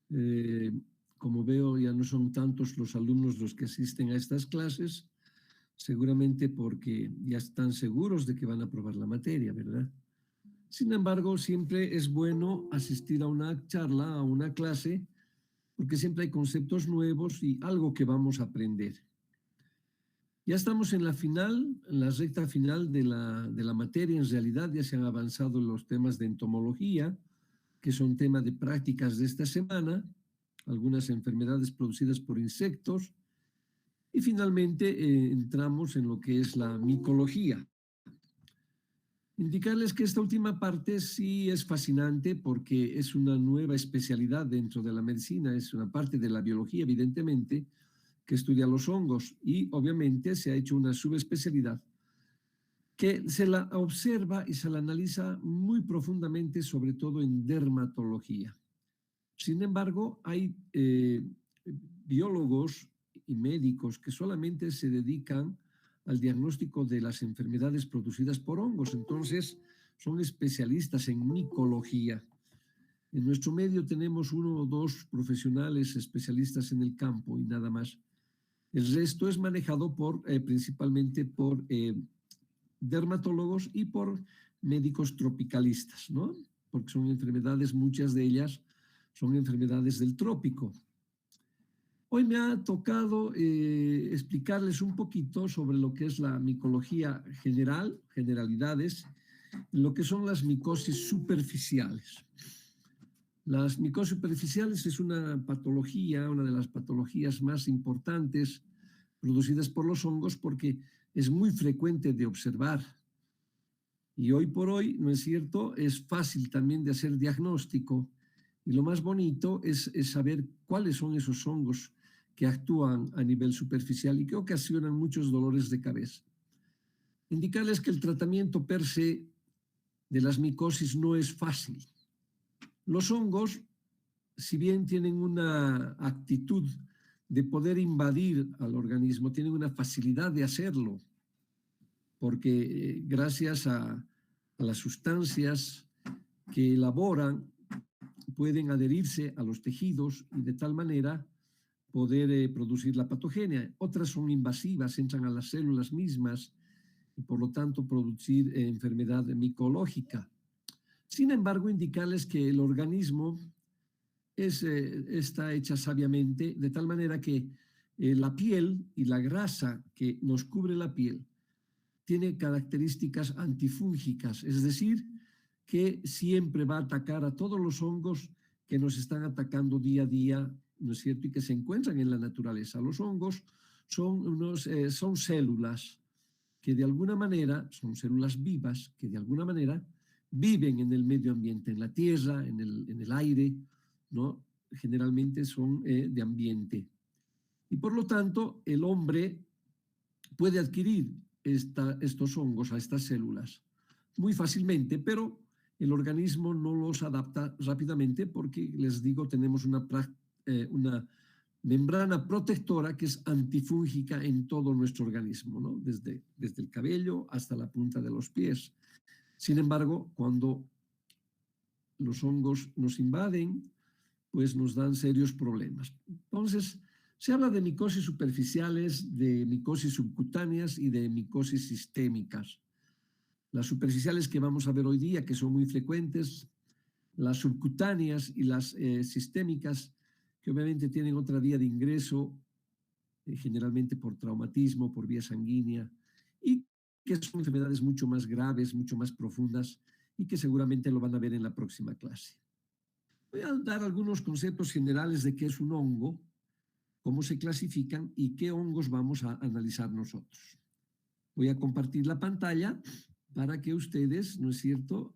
Eh, como veo, ya no son tantos los alumnos los que asisten a estas clases, seguramente porque ya están seguros de que van a aprobar la materia, ¿verdad? Sin embargo, siempre es bueno asistir a una charla, a una clase, porque siempre hay conceptos nuevos y algo que vamos a aprender. Ya estamos en la final, en la recta final de la materia. En realidad ya se han avanzado los temas de entomología, que son tema de prácticas de esta semana, algunas enfermedades producidas por insectos, y finalmente entramos en lo que es la micología. Indicarles que esta última parte sí es fascinante porque es una nueva especialidad dentro de la medicina, es una parte de la biología, evidentemente, que estudia los hongos y obviamente se ha hecho una subespecialidad que se la observa y se la analiza muy profundamente, sobre todo en dermatología. Sin embargo, hay biólogos y médicos que solamente se dedican al diagnóstico de las enfermedades producidas por hongos. Entonces, son especialistas en micología. En nuestro medio tenemos uno o dos profesionales especialistas en el campo y nada más. El resto es manejado principalmente por dermatólogos y por médicos tropicalistas, ¿no? Porque son enfermedades, muchas de ellas son enfermedades del trópico. Hoy me ha tocado explicarles un poquito sobre lo que es la micología general, generalidades, lo que son las micosis superficiales. Las micosis superficiales es una patología, una de las patologías más importantes producidas por los hongos porque es muy frecuente de observar. Y hoy por hoy, ¿no es cierto?, es fácil también de hacer diagnóstico. Y lo más bonito es saber cuáles son esos hongos que actúan a nivel superficial y que ocasionan muchos dolores de cabeza. Indicarles que el tratamiento per se de las micosis no es fácil. Los hongos, si bien tienen una actitud de poder invadir al organismo, tienen una facilidad de hacerlo, porque gracias a las sustancias que elaboran pueden adherirse a los tejidos y de tal manera poder producir la patogenia. Otras son invasivas, entran a las células mismas y por lo tanto producir enfermedad micológica. Sin embargo, indicarles que el organismo está hecha sabiamente de tal manera que la piel y la grasa que nos cubre la piel tiene características antifúngicas, es decir, que siempre va a atacar a todos los hongos que nos están atacando día a día, ¿no es cierto?, y que se encuentran en la naturaleza. Los hongos son células que de alguna manera, son células vivas, que de alguna manera viven en el medio ambiente, en la tierra, en el aire, ¿no? Generalmente son de ambiente. Y por lo tanto, el hombre puede adquirir estos hongos a estas células muy fácilmente, pero el organismo no los adapta rápidamente porque, les digo, tenemos una membrana protectora que es antifúngica en todo nuestro organismo, ¿no? Desde el cabello hasta la punta de los pies. Sin embargo, cuando los hongos nos invaden, pues nos dan serios problemas. Entonces, se habla de micosis superficiales, de micosis subcutáneas y de micosis sistémicas. Las superficiales que vamos a ver hoy día, que son muy frecuentes, las subcutáneas y las sistémicas, que obviamente tienen otra vía de ingreso, generalmente por traumatismo, por vía sanguínea, y que son enfermedades mucho más graves, mucho más profundas, y que seguramente lo van a ver en la próxima clase. Voy a dar algunos conceptos generales de qué es un hongo, cómo se clasifican y qué hongos vamos a analizar nosotros. Voy a compartir la pantalla para que ustedes, ¿no es cierto?,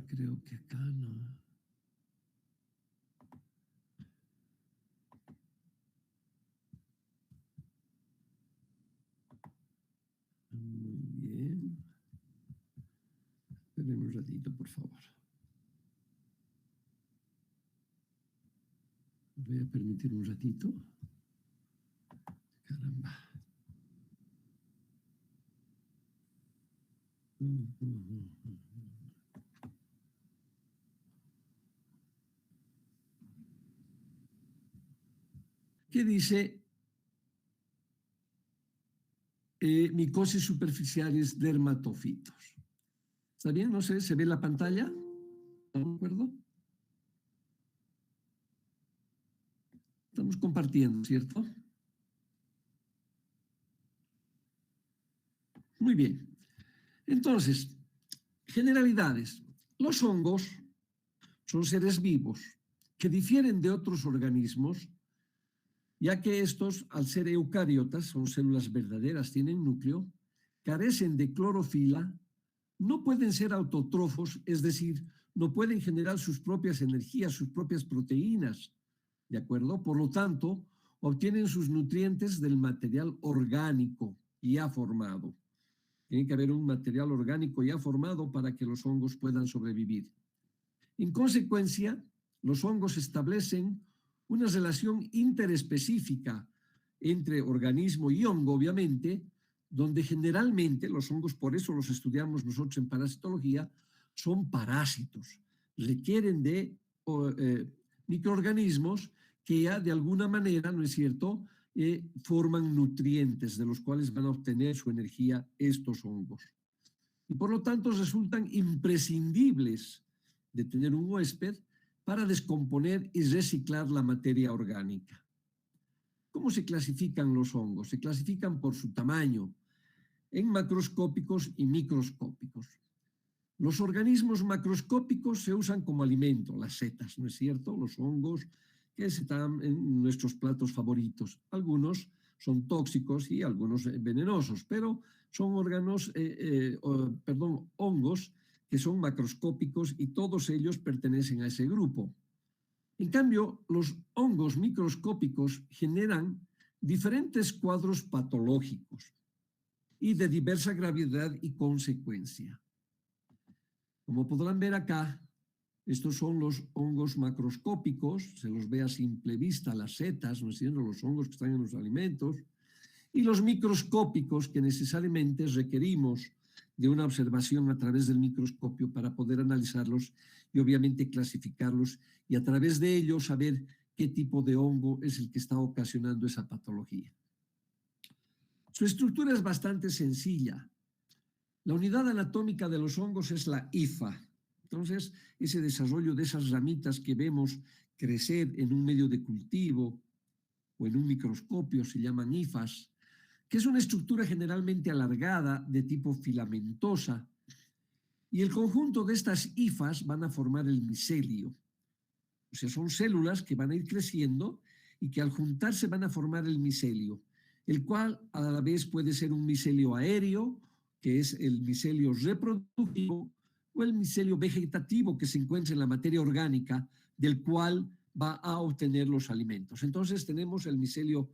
creo que acá no. Muy bien. Esperen un ratito, por favor. Voy a permitir un ratito. Caramba. ¿Qué dice? Micosis superficiales dermatofitos. ¿Está bien? No sé, ¿se ve la pantalla? ¿Estamos de acuerdo? Estamos compartiendo, ¿cierto? Muy bien. Entonces, generalidades. Los hongos son seres vivos que difieren de otros organismos, ya que estos, al ser eucariotas, son células verdaderas, tienen núcleo, carecen de clorofila, no pueden ser autótrofos, es decir, no pueden generar sus propias energías, sus propias proteínas, ¿de acuerdo? Por lo tanto, obtienen sus nutrientes del material orgánico ya formado. Tiene que haber un material orgánico ya formado para que los hongos puedan sobrevivir. En consecuencia, los hongos establecen una relación interespecífica entre organismo y hongo, obviamente, donde generalmente los hongos, por eso los estudiamos nosotros en parasitología, son parásitos, requieren de microorganismos que ya de alguna manera, ¿no es cierto?, forman nutrientes de los cuales van a obtener su energía estos hongos. Y por lo tanto resultan imprescindibles de tener un huésped para descomponer y reciclar la materia orgánica. ¿Cómo se clasifican los hongos? Se clasifican por su tamaño, en macroscópicos y microscópicos. Los organismos macroscópicos se usan como alimento, las setas, ¿no es cierto? Los hongos que están en nuestros platos favoritos. Algunos son tóxicos y algunos venenosos, pero son hongos que son macroscópicos y todos ellos pertenecen a ese grupo. En cambio, los hongos microscópicos generan diferentes cuadros patológicos y de diversa gravedad y consecuencia. Como podrán ver acá, estos son los hongos macroscópicos, se los ve a simple vista, las setas, ¿no es cierto?, los hongos que están en los alimentos, y los microscópicos que necesariamente requerimos de una observación a través del microscopio para poder analizarlos y obviamente clasificarlos y a través de ellos saber qué tipo de hongo es el que está ocasionando esa patología. Su estructura es bastante sencilla. La unidad anatómica de los hongos es la hifa. Entonces, ese desarrollo de esas ramitas que vemos crecer en un medio de cultivo o en un microscopio se llaman hifas, que es una estructura generalmente alargada de tipo filamentosa, y el conjunto de estas hifas van a formar el micelio. O sea, son células que van a ir creciendo y que al juntarse van a formar el micelio, el cual a la vez puede ser un micelio aéreo, que es el micelio reproductivo, o el micelio vegetativo que se encuentra en la materia orgánica, del cual va a obtener los alimentos. Entonces tenemos el micelio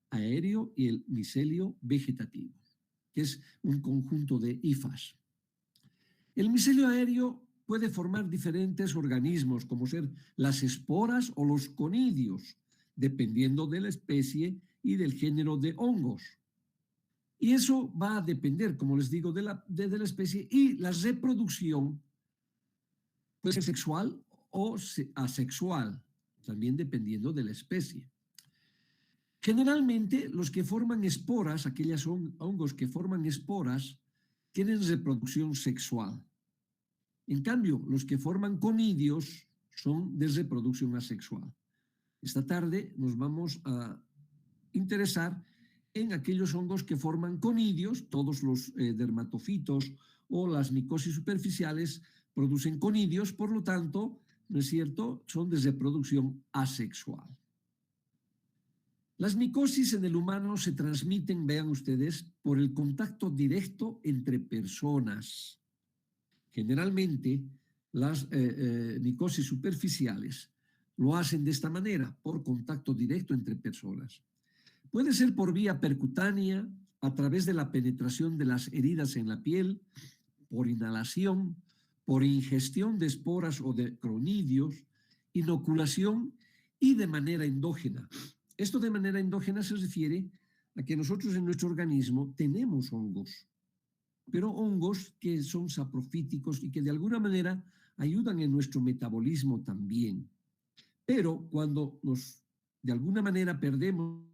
aéreo y el micelio vegetativo, que es un conjunto de hifas. El micelio aéreo puede formar diferentes organismos, como ser las esporas o los conidios, dependiendo de la especie y del género de hongos. Y eso va a depender, como les digo, de la especie, y la reproducción puede ser sexual o asexual, también dependiendo de la especie. Generalmente, los que forman esporas, aquellos hongos que forman esporas, tienen reproducción sexual. En cambio, los que forman conidios son de reproducción asexual. Esta tarde nos vamos a interesar en aquellos hongos que forman conidios. Todos los dermatofitos o las micosis superficiales producen conidios, por lo tanto, ¿no es cierto?, son de reproducción asexual. Las micosis en el humano se transmiten, vean ustedes, por el contacto directo entre personas. Generalmente, las micosis superficiales lo hacen de esta manera, por contacto directo entre personas. Puede ser por vía percutánea, a través de la penetración de las heridas en la piel, por inhalación, por ingestión de esporas o de cronidios, inoculación y de manera endógena. Esto de manera endógena se refiere a que nosotros en nuestro organismo tenemos hongos. pero hongos que son saprofíticos y que de alguna manera ayudan en nuestro metabolismo también. Pero cuando de alguna manera perdemos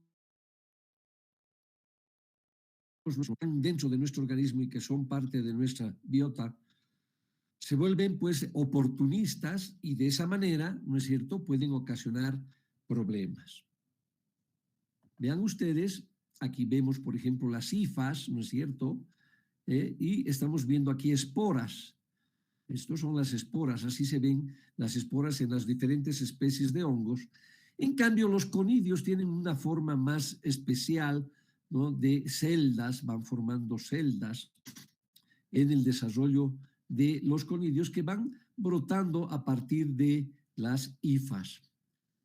dentro de nuestro organismo y que son parte de nuestra biota, se vuelven pues oportunistas y de esa manera, ¿no es cierto?, pueden ocasionar problemas. Vean ustedes, aquí vemos, por ejemplo, las hifas, ¿no es cierto?, y estamos viendo aquí esporas. Estas son las esporas, así se ven las esporas en las diferentes especies de hongos. En cambio, los conidios tienen una forma más especial, ¿no?, de celdas, van formando celdas en el desarrollo de los conidios que van brotando a partir de las hifas.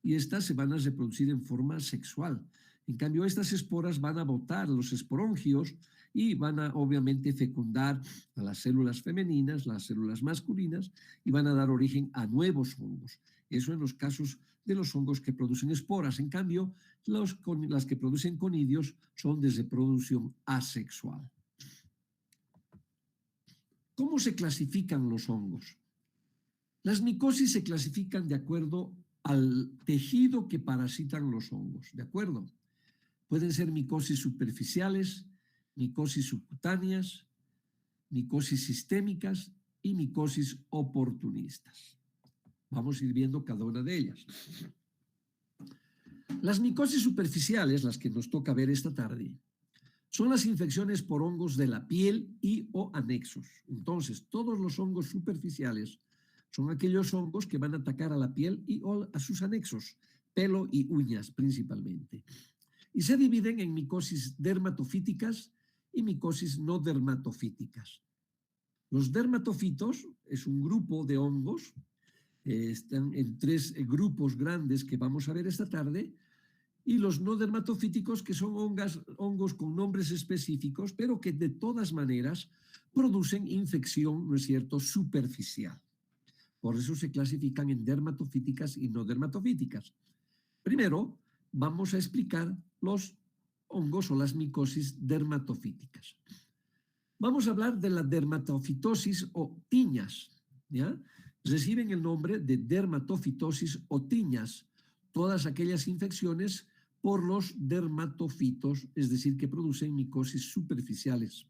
Y estas se van a reproducir en forma sexual. En cambio, estas esporas van a botar los esporongios y van a obviamente fecundar a las células femeninas, las células masculinas, y van a dar origen a nuevos hongos. Eso en los casos de los hongos que producen esporas. En cambio, las que producen conidios son de reproducción asexual. ¿Cómo se clasifican los hongos? Las micosis se clasifican de acuerdo al tejido que parasitan los hongos, ¿de acuerdo? Pueden ser micosis superficiales, micosis subcutáneas, micosis sistémicas y micosis oportunistas. Vamos a ir viendo cada una de ellas. Las micosis superficiales, las que nos toca ver esta tarde, son las infecciones por hongos de la piel y o anexos. Entonces, todos los hongos superficiales son aquellos hongos que van a atacar a la piel y o a sus anexos, pelo y uñas principalmente. Y se dividen en micosis dermatofíticas y micosis no dermatofíticas. Los dermatofitos es un grupo de hongos, están en 3 grupos grandes que vamos a ver esta tarde, y los no dermatofíticos, que son hongos con nombres específicos, pero que de todas maneras producen infección, ¿no es cierto?, superficial. Por eso se clasifican en dermatofíticas y no dermatofíticas. Primero, vamos a explicar los hongos o las micosis dermatofíticas. Vamos a hablar de la dermatofitosis o tiñas, ¿ya? Reciben el nombre de dermatofitosis o tiñas todas aquellas infecciones por los dermatofitos, es decir, que producen micosis superficiales.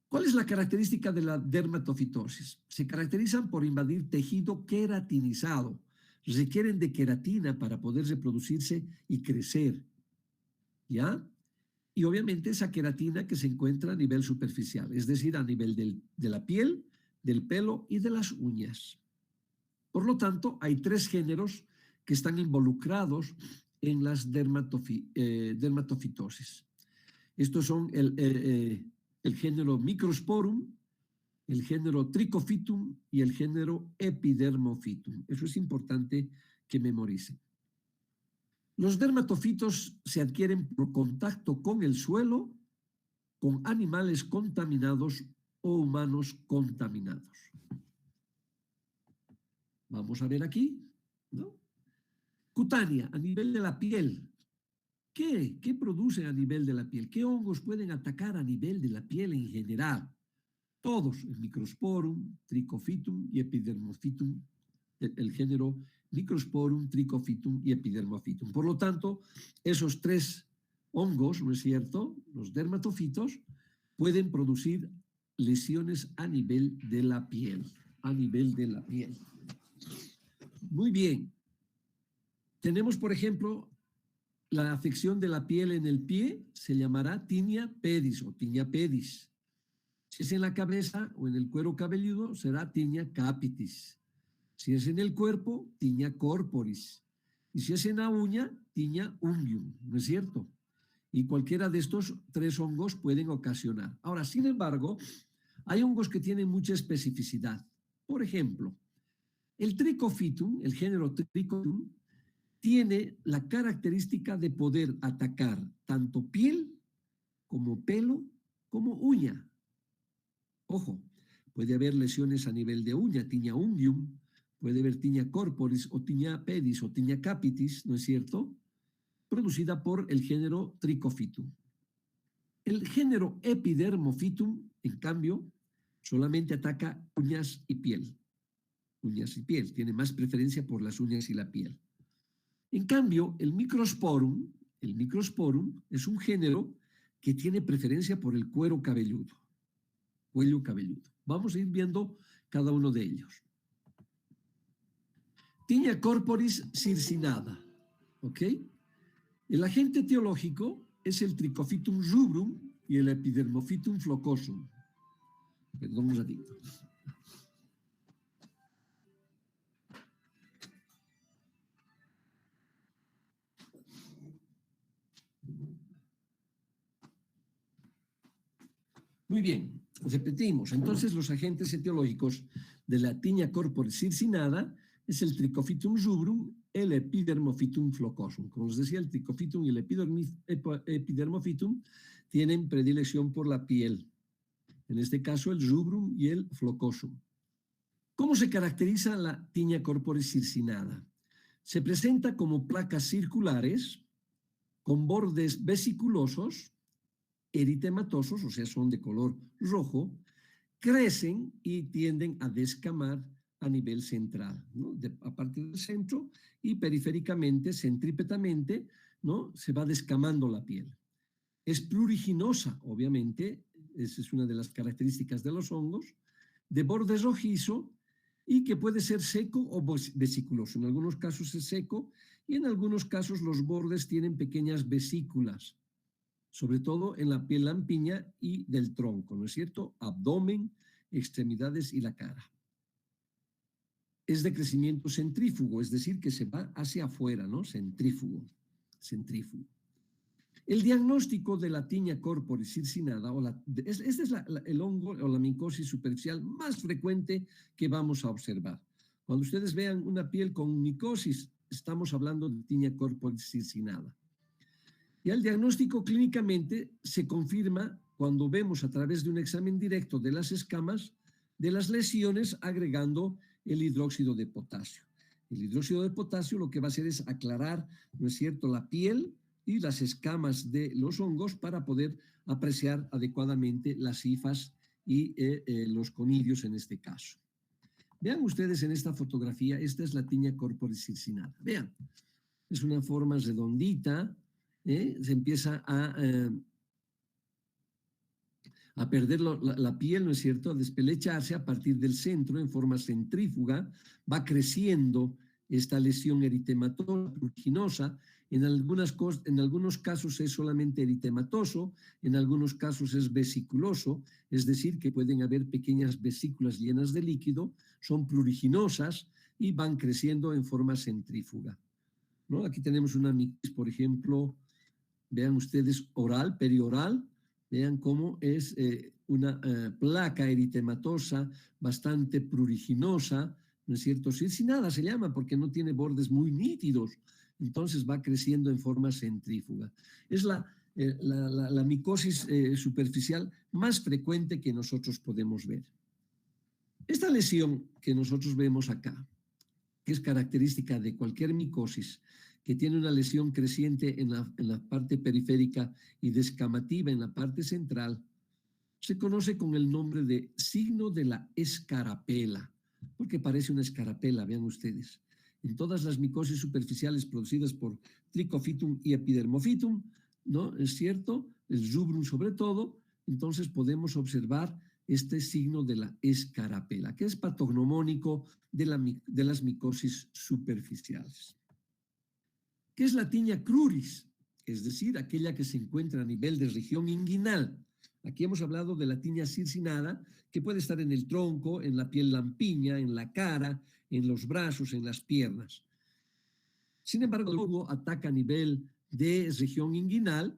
¿Cuál es la característica de la dermatofitosis? Se caracterizan por invadir tejido queratinizado. Requieren de queratina para poder reproducirse y crecer, ¿ya? Y obviamente esa queratina que se encuentra a nivel superficial, es decir, a nivel de la piel, del pelo y de las uñas. Por lo tanto, hay 3 géneros que están involucrados en las dermatofitosis. Estos son el género Microsporum, el género Trichophytum y el género Epidermophytum. Eso es importante que memoricen. Los dermatofitos se adquieren por contacto con el suelo, con animales contaminados o humanos contaminados. Vamos a ver aquí, ¿no? Cutánea, a nivel de la piel. ¿Qué produce a nivel de la piel? ¿Qué hongos pueden atacar a nivel de la piel en general? Todos, el Microsporum, Trichophytum y Epidermophytum, el género Microsporum, Trichophytum y Epidermophytum. Por lo tanto, esos 3 hongos, ¿no es cierto?, los dermatofitos, pueden producir lesiones a nivel de la piel, Muy bien. Tenemos, por ejemplo, la afección de la piel en el pie, se llamará tinea pedis o tinea pedis. Si es en la cabeza o en el cuero cabelludo, será tinea capitis. Si es en el cuerpo, tinea corporis. Y si es en la uña, tinea unguium, ¿no es cierto? Y cualquiera de estos 3 hongos pueden ocasionar. Ahora, sin embargo, hay hongos que tienen mucha especificidad. Por ejemplo, el Trichophytum, el género Trichophytum, tiene la característica de poder atacar tanto piel como pelo como uña. Ojo, puede haber lesiones a nivel de uña, tinea unguium, puede haber tinea corporis o tinea pedis o tinea capitis, ¿no es cierto?, producida por el género Trichophytum. El género Epidermophytum, en cambio, solamente ataca uñas y piel. Uñas y piel, tiene más preferencia por las uñas y la piel. En cambio, el Microsporum es un género que tiene preferencia por el cuero cabelludo, cuello cabelludo. Vamos a ir viendo cada uno de ellos. Tinea corporis circinada, ¿ok? El agente etiológico es el Trichophytum rubrum y el Epidermophytum flocosum. Perdón un ratito. Muy bien, repetimos. Entonces, los agentes etiológicos de la Tinea corporis circinada es el Trichophytum rubrum, el Epidermophytum flocosum. Como les decía, el Trichophytum y el Epidermophytum tienen predilección por la piel. En este caso, el rubrum y el flocosum. ¿Cómo se caracteriza la Tinea corporis circinada? Se presenta como placas circulares con bordes vesiculosos, eritematosos, o sea, son de color rojo, crecen y tienden a descamar a nivel central, ¿no? A partir del centro y periféricamente, centrípetamente, ¿no? Se va descamando la piel. Es pluriginosa, obviamente, esa es una de las características de los hongos, de borde rojizo y que puede ser seco o vesiculoso. En algunos casos es seco y en algunos casos los bordes tienen pequeñas vesículas, sobre todo en la piel lampiña y del tronco, ¿no es cierto? Abdomen, extremidades y la cara. Es de crecimiento centrífugo, es decir, que se va hacia afuera, ¿no? Centrífugo. El diagnóstico de la Tinea corporis circinada, este es el hongo o la micosis superficial más frecuente que vamos a observar. Cuando ustedes vean una piel con micosis, estamos hablando de Tinea corporis circinada. Y el diagnóstico clínicamente se confirma cuando vemos a través de un examen directo de las escamas de las lesiones agregando el hidróxido de potasio. El hidróxido de potasio lo que va a hacer es aclarar, ¿no es cierto?, la piel y las escamas de los hongos para poder apreciar adecuadamente las hifas y los conidios en este caso. Vean ustedes en esta fotografía, esta es la Tinea corporis circinada. Vean, es una forma redondita, se empieza a perder la piel, ¿no es cierto?, a despelecharse a partir del centro en forma centrífuga, va creciendo esta lesión eritematosa, pruriginosa. En algunos casos es solamente eritematoso, en algunos casos es vesiculoso, es decir, que pueden haber pequeñas vesículas llenas de líquido, son pruriginosas y van creciendo en forma centrífuga, ¿no? Aquí tenemos una micosis, por ejemplo, vean ustedes oral, perioral, vean cómo es una placa eritematosa bastante pruriginosa, ¿no es cierto? Circinada se llama porque no tiene bordes muy nítidos, entonces va creciendo en forma centrífuga. Es la micosis superficial más frecuente que nosotros podemos ver. Esta lesión que nosotros vemos acá, que es característica de cualquier micosis, que tiene una lesión creciente en la parte periférica y descamativa en la parte central, se conoce con el nombre de signo de la escarapela, porque parece una escarapela, vean ustedes. En todas las micosis superficiales producidas por Trichophytum y Epidermophytum, ¿no? Es cierto, el rubrum sobre todo, entonces podemos observar este signo de la escarapela, que es patognomónico de las micosis superficiales. ¿Qué es la Tinea cruris? Es decir, aquella que se encuentra a nivel de región inguinal. Aquí hemos hablado de la Tinea circinada, que puede estar en el tronco, en la piel lampiña, en la cara, en los brazos, en las piernas. Sin embargo, luego ataca a nivel de región inguinal,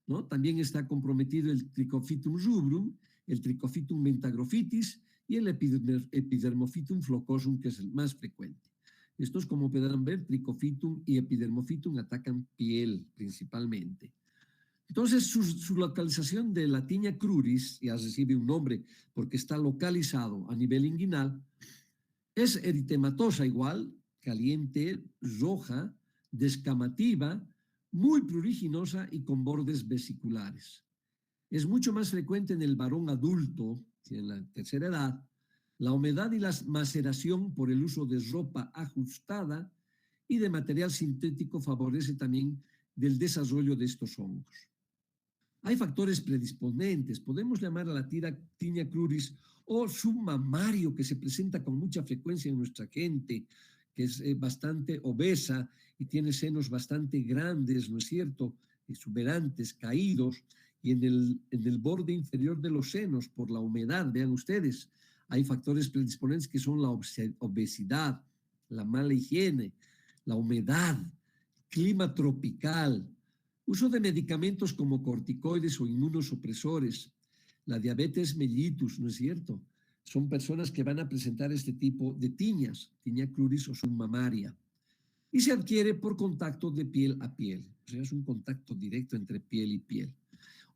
¿no? También está comprometido el Trichophytum rubrum, el Trichophytum mentagrophytis y el Epidermophytum flocosum, que es el más frecuente. Estos, como podrán ver, Trichophytum y Epidermophytum atacan piel principalmente. Entonces, su localización de la Tinea cruris, ya recibe un nombre porque está localizado a nivel inguinal, es eritematosa igual, caliente, roja, descamativa, muy pruriginosa y con bordes vesiculares. Es mucho más frecuente en el varón adulto, en la tercera edad. La humedad y la maceración por el uso de ropa ajustada y de material sintético favorece también del desarrollo de estos hongos. Hay factores predisponentes, podemos llamar a la tinea cruris o submamario, que se presenta con mucha frecuencia en nuestra gente, que es bastante obesa y tiene senos bastante grandes, ¿no es cierto?, exuberantes, caídos, y en el borde inferior de los senos, por la humedad, vean ustedes, hay factores predisponentes que son la obesidad, la mala higiene, la humedad, clima tropical, uso de medicamentos como corticoides o inmunosupresores, la diabetes mellitus, ¿no es cierto? Son personas que van a presentar este tipo de tiñas, tinea cruris o submamaria, y se adquiere por contacto de piel a piel, o sea, es un contacto directo entre piel y piel.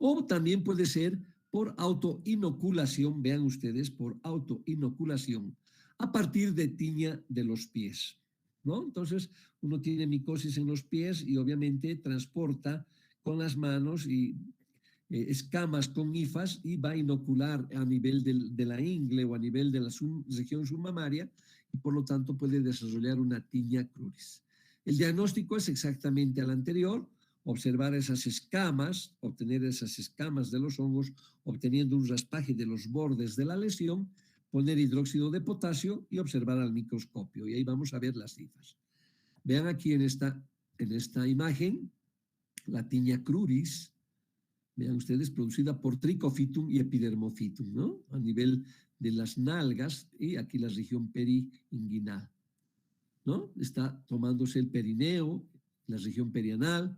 O también puede ser por autoinoculación, vean ustedes, por autoinoculación, a partir de tiña de los pies, ¿no? Entonces, uno tiene micosis en los pies y obviamente transporta con las manos y escamas con hifas y va a inocular a nivel de la ingle o a nivel de la región submamaria y por lo tanto puede desarrollar una tinea cruris. El diagnóstico es exactamente al anterior, observar esas escamas, obtener esas escamas de los hongos, obteniendo un raspaje de los bordes de la lesión, poner hidróxido de potasio y observar al microscopio. Y ahí vamos a ver las cifras. Vean aquí en esta imagen la tinea cruris, vean ustedes, producida por Trichophytum y Epidermophytum, ¿no? A nivel de las nalgas y aquí la región periinguinal, ¿no? Está tomándose el perineo, la región perianal.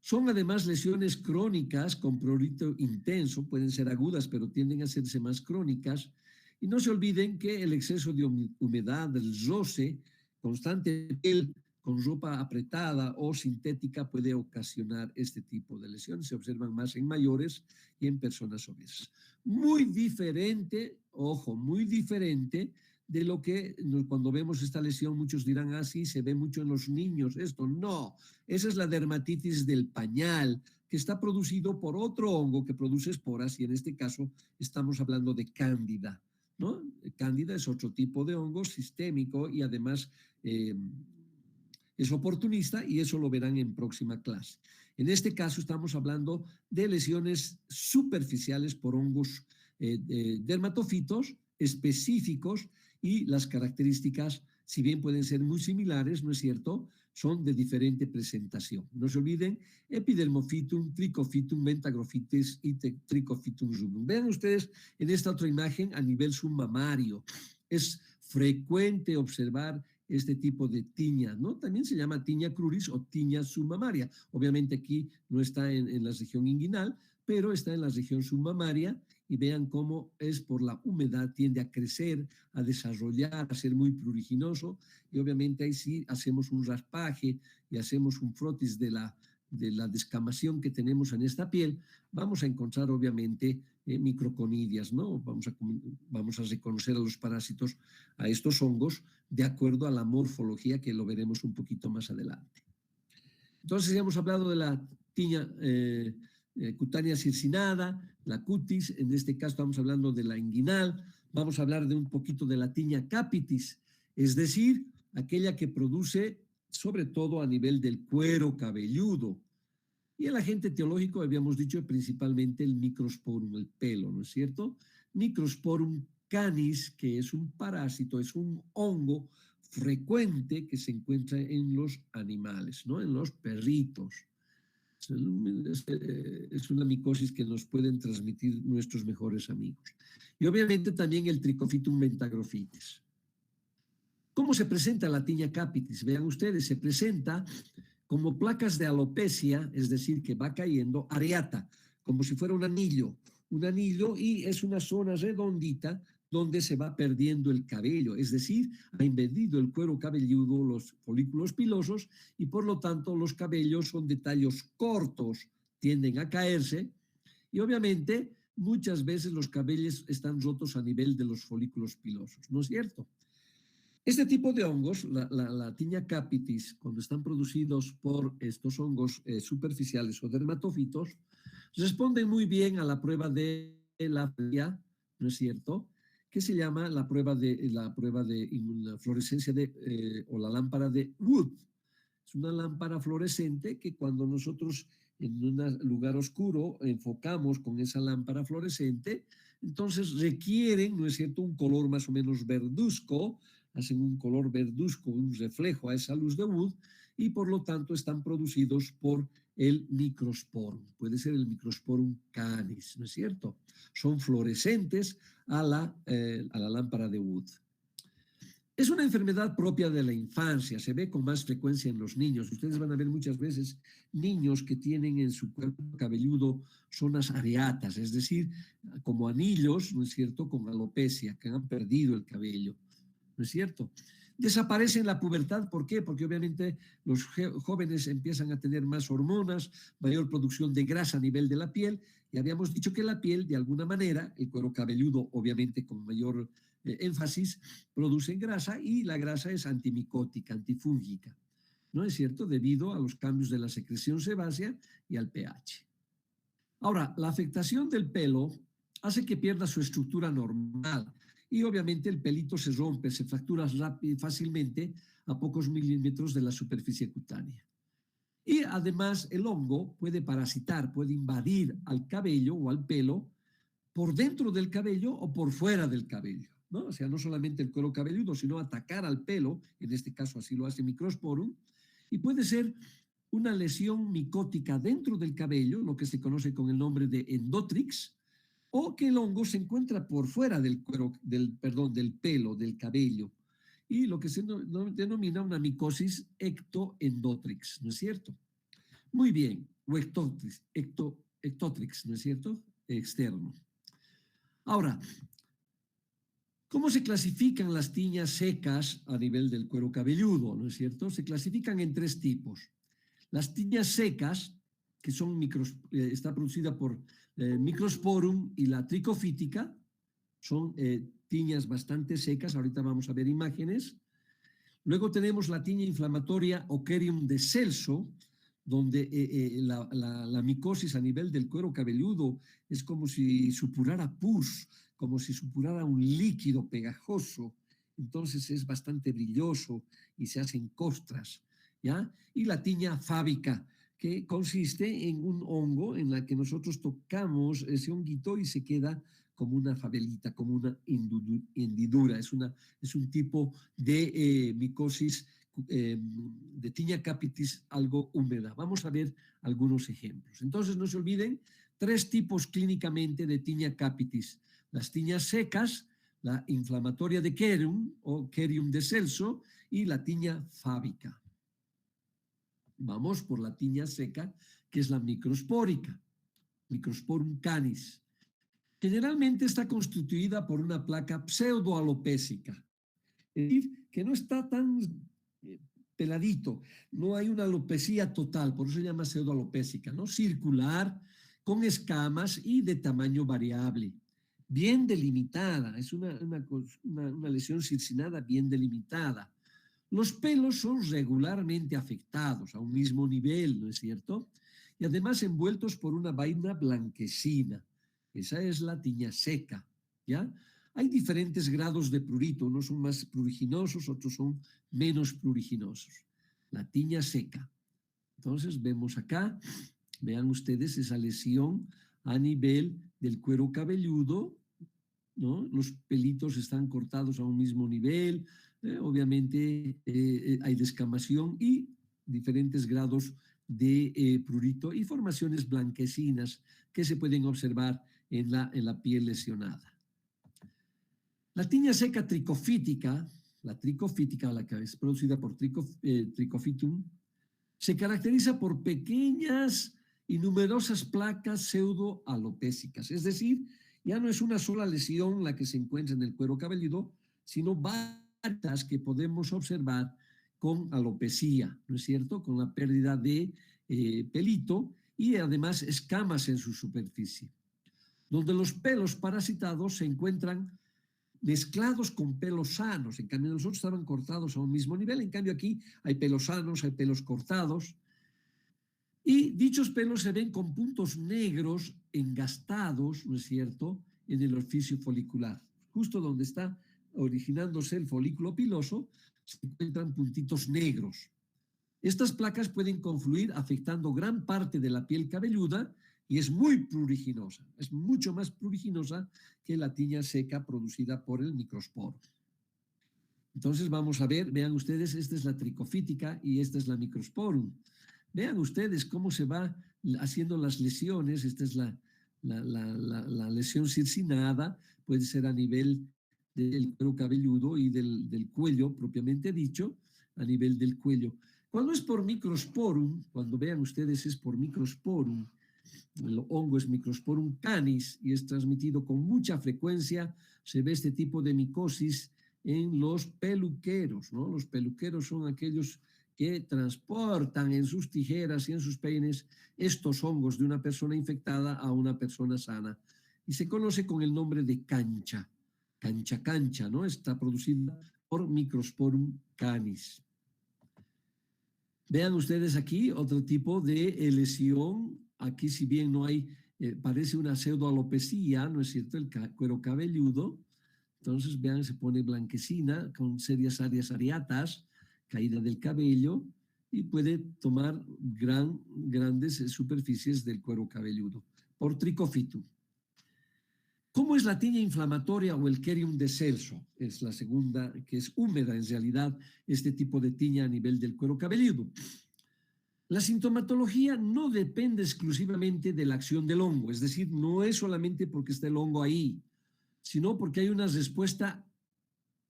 Son además lesiones crónicas con prurito intenso, pueden ser agudas, pero tienden a hacerse más crónicas. Y no se olviden que el exceso de humedad, el roce constante de piel con ropa apretada o sintética puede ocasionar este tipo de lesiones. Se observan más en mayores y en personas obesas. Muy diferente, ojo, muy diferente de lo que cuando vemos esta lesión muchos dirán, ah, sí, se ve mucho en los niños, esto no, esa es la dermatitis del pañal, que está producido por otro hongo que produce esporas y en este caso estamos hablando de cándida, ¿no? Cándida es otro tipo de hongo sistémico y además es oportunista y eso lo verán en próxima clase. En este caso estamos hablando de lesiones superficiales por hongos dermatofitos específicos y las características, si bien pueden ser muy similares, ¿no es cierto?, son de diferente presentación. No se olviden, Epidermophytum, Trichophytum, Ventagraphites y Trichophytum rubrum. Vean ustedes en esta otra imagen a nivel submamario. Es frecuente observar este tipo de tiña, ¿no? También se llama tinea cruris o tinea submamaria. Obviamente aquí no está en la región inguinal, pero está en la región submamaria y vean cómo es por la humedad, tiende a crecer, a desarrollar, a ser muy pruriginoso y obviamente ahí sí hacemos un raspaje y hacemos un frotis de la descamación que tenemos en esta piel, vamos a encontrar obviamente microconidias, ¿no? Vamos a reconocer a los parásitos, a estos hongos, de acuerdo a la morfología que lo veremos un poquito más adelante. Entonces ya hemos hablado de la tiña cutánea circinada, la cutis, en este caso estamos hablando de la inguinal, vamos a hablar de un poquito de la tiña capitis, es decir, aquella que produce sobre todo a nivel del cuero cabelludo. Y el agente etiológico, habíamos dicho, principalmente el Microsporum, el pelo, ¿no es cierto? Microsporum canis, que es un parásito, es un hongo frecuente que se encuentra en los animales, ¿no? En los perritos. Es una micosis que nos pueden transmitir nuestros mejores amigos. Y obviamente también el Trichophytum ventagrophytes. ¿Cómo se presenta la tiña capitis? Vean ustedes, se presenta como placas de alopecia, es decir, que va cayendo areata, como si fuera un anillo y es una zona redondita donde se va perdiendo el cabello, es decir, ha invadido el cuero cabelludo, los folículos pilosos y por lo tanto los cabellos son de tallos cortos, tienden a caerse y obviamente muchas veces los cabellos están rotos a nivel de los folículos pilosos, ¿no es cierto? Este tipo de hongos, la tiña capitis, cuando están producidos por estos hongos superficiales o dermatófitos, responden muy bien a la prueba de la ¿no es cierto?, que se llama la prueba de la fluorescencia o la lámpara de Wood. Es una lámpara fluorescente que cuando nosotros en un lugar oscuro enfocamos con esa lámpara fluorescente, entonces requieren, ¿no es cierto?, un color más o menos verduzco, hacen un color verduzco, un reflejo a esa luz de Wood, y por lo tanto están producidos por el microsporum. Puede ser el microsporum canis, ¿no es cierto? Son fluorescentes a la lámpara de Wood. Es una enfermedad propia de la infancia, se ve con más frecuencia en los niños. Ustedes van a ver muchas veces niños que tienen en su cuerpo cabelludo zonas areatas, es decir, como anillos, ¿no es cierto?, con alopecia, que han perdido el cabello, ¿no es cierto? Desaparece en la pubertad, ¿por qué? Porque obviamente los jóvenes empiezan a tener más hormonas, mayor producción de grasa a nivel de la piel, y habíamos dicho que la piel, de alguna manera, el cuero cabelludo, obviamente con mayor énfasis, produce grasa, y la grasa es antimicótica, antifúngica, ¿no es cierto?, debido a los cambios de la secreción sebácea y al pH. Ahora, la afectación del pelo hace que pierda su estructura normal, y obviamente el pelito se rompe, se fractura fácilmente a pocos milímetros de la superficie cutánea. Y además el hongo puede parasitar, puede invadir al cabello o al pelo por dentro del cabello o por fuera del cabello, ¿no? O sea, no solamente el cuero cabelludo, sino atacar al pelo, en este caso así lo hace Microsporum, y puede ser una lesión micótica dentro del cabello, lo que se conoce con el nombre de endotrix, o que el hongo se encuentra por fuera del cuero, del pelo, del cabello, y lo que se denomina una micosis ectoendotrix, ¿no es cierto? Muy bien, o ectotrix, ¿no es cierto?, externo. Ahora, ¿cómo se clasifican las tiñas secas a nivel del cuero cabelludo, ¿no es cierto? Se clasifican en 3 tipos. Las tiñas secas, que son está producida por Microsporum y la tricofítica, son tiñas bastante secas, ahorita vamos a ver imágenes. Luego tenemos la tiña inflamatoria Ocherium decelso, donde la micosis a nivel del cuero cabelludo es como si supurara pus, como si supurara un líquido pegajoso, entonces es bastante brilloso y se hacen costras, ¿ya? Y la tiña fábica, que consiste en un hongo en la que nosotros tocamos ese honguito y se queda como una fabelita, como una hendidura, es un tipo de micosis de tiña capitis algo húmeda. Vamos a ver algunos ejemplos. Entonces, no se olviden, 3 tipos clínicamente de tiña capitis: las tiñas secas, la inflamatoria de Ocherium o Ocherium decelso, y la tiña fábica. Vamos por la tiña seca, que es la microspórica, Microsporum canis. Generalmente está constituida por una placa pseudoalopésica, es decir, que no está tan peladito, no hay una alopecia total, por eso se llama pseudoalopésica, ¿no? Circular, con escamas y de tamaño variable, bien delimitada, es una lesión circinada bien delimitada. Los pelos son regularmente afectados a un mismo nivel, ¿no es cierto? Y además envueltos por una vaina blanquecina. Esa es la tiña seca, ¿ya? Hay diferentes grados de prurito, unos son más pruriginosos, otros son menos pruriginosos. La tiña seca. Entonces vemos acá, vean ustedes esa lesión a nivel del cuero cabelludo, ¿no? Los pelitos están cortados a un mismo nivel, obviamente hay descamación y diferentes grados de prurito y formaciones blanquecinas que se pueden observar en la piel lesionada. La tiña seca tricofítica, la que es producida por Trichophytum, se caracteriza por pequeñas y numerosas placas pseudoalopésicas, es decir, ya no es una sola lesión la que se encuentra en el cuero cabelludo, sino varias que podemos observar con alopecia, ¿no es cierto?, con la pérdida de pelito y además escamas en su superficie, donde los pelos parasitados se encuentran mezclados con pelos sanos. En cambio, los otros estaban cortados a un mismo nivel, en cambio aquí hay pelos sanos, hay pelos cortados. Y dichos pelos se ven con puntos negros engastados, ¿no es cierto?, en el orificio folicular. Justo donde está originándose el folículo piloso, se encuentran puntitos negros. Estas placas pueden confluir afectando gran parte de la piel cabelluda y es muy pruriginosa. Es mucho más pruriginosa que la tiña seca producida por el microsporo. Entonces vamos a ver, vean ustedes, esta es la tricofítica y esta es la microsporum. Vean ustedes cómo se va haciendo las lesiones. Esta es la lesión circinada, puede ser a nivel del cuero cabelludo y del cuello propiamente dicho, a nivel del cuello. Cuando es por microsporum, cuando vean ustedes es por microsporum, el hongo es Microsporum canis y es transmitido con mucha frecuencia, se ve este tipo de micosis en los peluqueros, ¿no? Los peluqueros son aquellos que transportan en sus tijeras y en sus peines estos hongos de una persona infectada a una persona sana. Y se conoce con el nombre de cancha, cancha, ¿no? Está producida por Microsporum canis. Vean ustedes aquí otro tipo de lesión. Aquí, si bien no hay, parece una pseudoalopecia, ¿no es cierto? El cuero cabelludo. Entonces, vean, se pone blanquecina con serias áreas areatas, caída del cabello, y puede tomar grandes superficies del cuero cabelludo por tricofitum. ¿Cómo es la tiña inflamatoria o el Cerium de Celso? Es la segunda, que es húmeda en realidad, este tipo de tiña a nivel del cuero cabelludo. La sintomatología no depende exclusivamente de la acción del hongo, es decir, no es solamente porque está el hongo ahí, sino porque hay una respuesta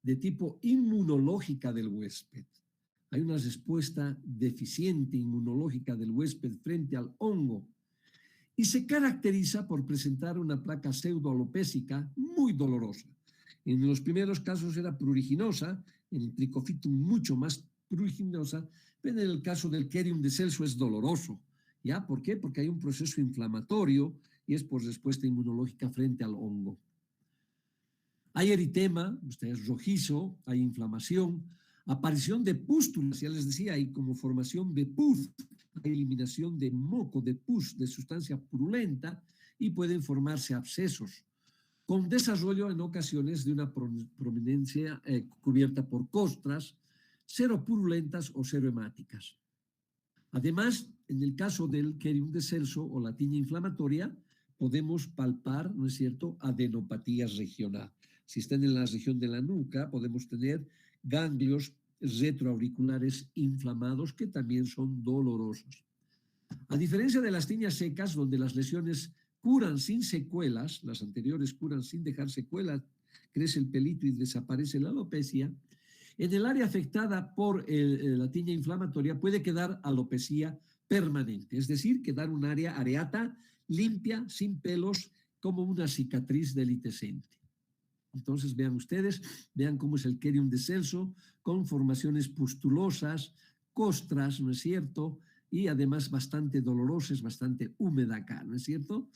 de tipo inmunológica del huésped. Hay una respuesta deficiente inmunológica del huésped frente al hongo y se caracteriza por presentar una placa pseudoalopésica muy dolorosa. En los primeros casos era pruriginosa, en el tricofitum mucho más pruriginosa, pero en el caso del Cerium de Celso es doloroso. ¿Ya? ¿Por qué? Porque hay un proceso inflamatorio y es por respuesta inmunológica frente al hongo. Hay eritema, es rojizo, hay inflamación, aparición de pústulas, ya les decía, hay como formación de pus, hay eliminación de moco, de pus, de sustancia purulenta y pueden formarse abscesos, con desarrollo en ocasiones de una prominencia cubierta por costras, seropurulentas o serohemáticas. Además, en el caso del Cerium de Celso o la tiña inflamatoria, podemos palpar, ¿no es cierto?, adenopatías regional. Si están en la región de la nuca, podemos tener ganglios retroauriculares inflamados que también son dolorosos. A diferencia de las tiñas secas, donde las lesiones curan sin secuelas, las anteriores curan sin dejar secuelas, crece el pelito y desaparece la alopecia, en el área afectada por la tiña inflamatoria puede quedar alopecia permanente, es decir, quedar un área areata, limpia, sin pelos, como una cicatriz delitescente. Entonces, vean ustedes, vean cómo es el Cerium de Celso, con formaciones pustulosas, costras, ¿no es cierto?, y además bastante dolorosas, bastante húmeda acá, ¿no es cierto?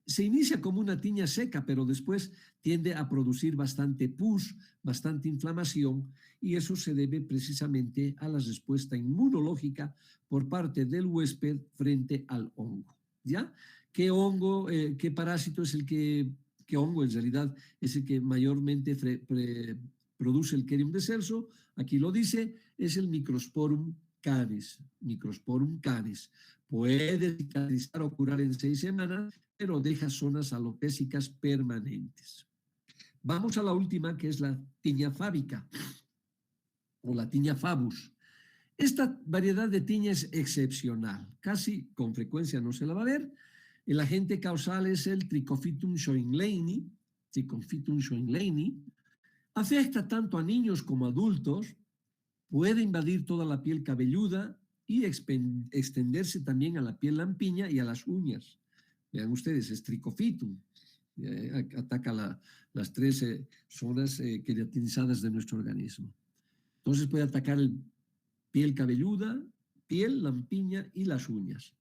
Se inicia como una tiña seca, pero después tiende a producir bastante pus, bastante inflamación, y eso se debe precisamente a la respuesta inmunológica por parte del huésped frente al hongo, ¿ya? ¿Qué hongo, qué parásito es el que hongo en realidad es el que mayormente produce el Cerium de Celso? Aquí lo dice, es el Microsporum canis. Microsporum canis. Puede cicatrizar o curar en 6 semanas, pero deja zonas alopésicas permanentes. Vamos a la última, que es la tiña fábica o la tiña fabus. Esta variedad de tiña es excepcional, casi con frecuencia no se la va a ver. El agente causal es el Trichophytum scheinleini, afecta tanto a niños como a adultos, puede invadir toda la piel cabelluda y extenderse también a la piel lampiña y a las uñas. Vean ustedes, es Trichophytum, ataca las 3 zonas queratinizadas de nuestro organismo. Entonces puede atacar piel cabelluda, piel, lampiña y las uñas.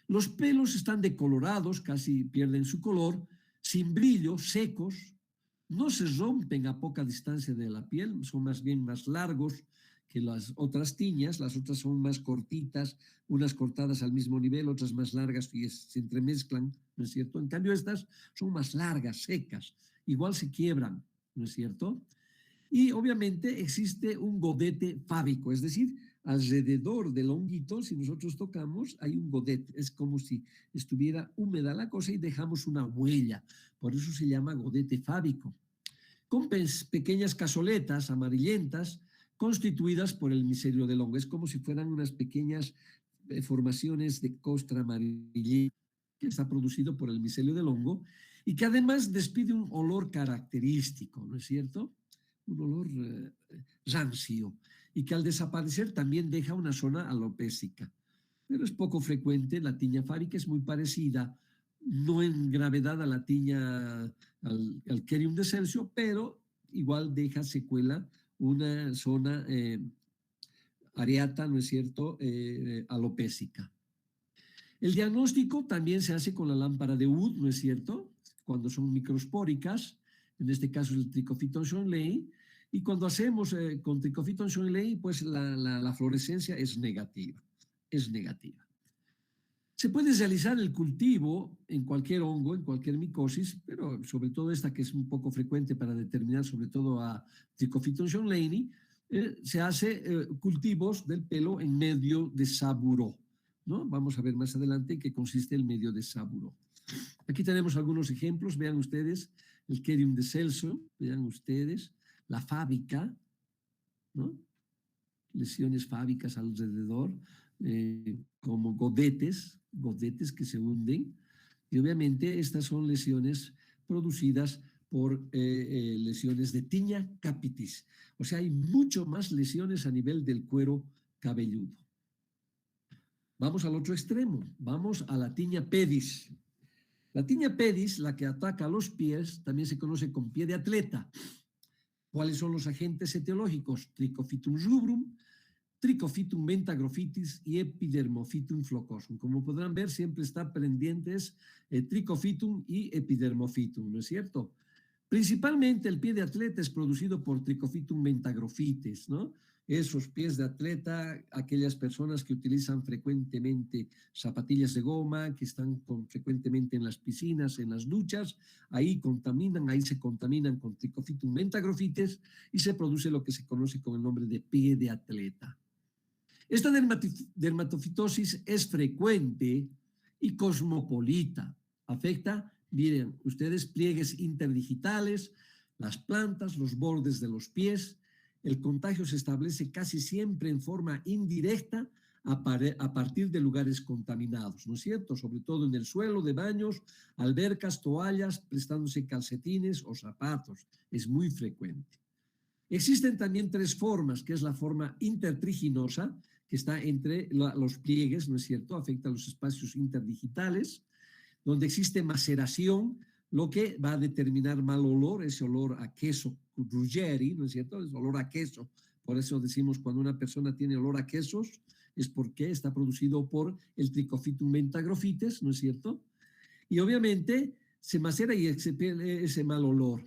Los pelos están decolorados, casi pierden su color, sin brillo, secos, no se rompen a poca distancia de la piel, son más bien más largos que las otras tiñas. Las otras son más cortitas, unas cortadas al mismo nivel, otras más largas y se entremezclan, ¿no es cierto? En cambio, estas son más largas, secas, igual se quiebran, ¿no es cierto? Y obviamente existe un godete fábico, es decir, alrededor del honguito, si nosotros tocamos, hay un godete, es como si estuviera húmeda la cosa y dejamos una huella, por eso se llama godete fábico, con pequeñas cazoletas amarillentas constituidas por el micelio del hongo. Es como si fueran unas pequeñas formaciones de costra amarillenta que está producido por el micelio del hongo y que además despide un olor característico, ¿no es cierto? Un olor rancio, y que al desaparecer también deja una zona alopécica. Pero es poco frecuente. La tiña fábica es muy parecida, no en gravedad a la tiña, al Querium de Celso, pero igual deja secuela una zona areata, ¿no es cierto?, alopécica. El diagnóstico también se hace con la lámpara de Wood, ¿no es cierto?, cuando son microspóricas, en este caso el Trichophyton Schonleyi, y cuando hacemos con Trichophyton Schonleyi, pues la fluorescencia es negativa, es negativa. Se puede realizar el cultivo en cualquier hongo, en cualquier micosis, pero sobre todo esta que es un poco frecuente para determinar sobre todo a Trichophyton Schonleyi, se hace cultivos del pelo en medio de saburó, ¿no? Vamos a ver más adelante en qué consiste el medio de saburó. Aquí tenemos algunos ejemplos, vean ustedes, el Querium de Celso, vean ustedes, la fábica, ¿no? Lesiones fábicas alrededor, como godetes que se hunden, y obviamente estas son lesiones producidas por lesiones de tiña capitis. O sea, hay mucho más lesiones a nivel del cuero cabelludo. Vamos al otro extremo, vamos a la tiña pedis. La tiña pedis, la que ataca a los pies, también se conoce con pie de atleta. ¿Cuáles son los agentes etiológicos? Trichophytum rubrum, Trichophytum mentagrophytis y Epidermophytum flocosum. Como podrán ver, siempre están pendientes Trichophytum y Epidermophytum, ¿no es cierto? Principalmente el pie de atleta es producido por Trichophytum mentagrophytis, ¿no? Esos pies de atleta, aquellas personas que utilizan frecuentemente zapatillas de goma, que están frecuentemente en las piscinas, en las duchas, ahí se contaminan con Trichophytum mentagrophytis y se produce lo que se conoce con el nombre de pie de atleta. Esta dermatofitosis es frecuente y cosmopolita. Afecta, miren ustedes, pliegues interdigitales, las plantas, los bordes de los pies. El contagio se establece casi siempre en forma indirecta a partir de lugares contaminados, ¿no es cierto? Sobre todo en el suelo de baños, albercas, toallas, prestándose calcetines o zapatos. Es muy frecuente. Existen también tres formas, que es la forma intertriginosa, que está entre los pliegues, ¿no es cierto? Afecta a los espacios interdigitales, donde existe maceración, lo que va a determinar mal olor, ese olor a queso Ruggeri, ¿no es cierto? Es olor a queso. Por eso decimos cuando una persona tiene olor a quesos, es porque está producido por el Trichophytum mentagrophytis, ¿no es cierto? Y obviamente se macera y se pierde ese mal olor.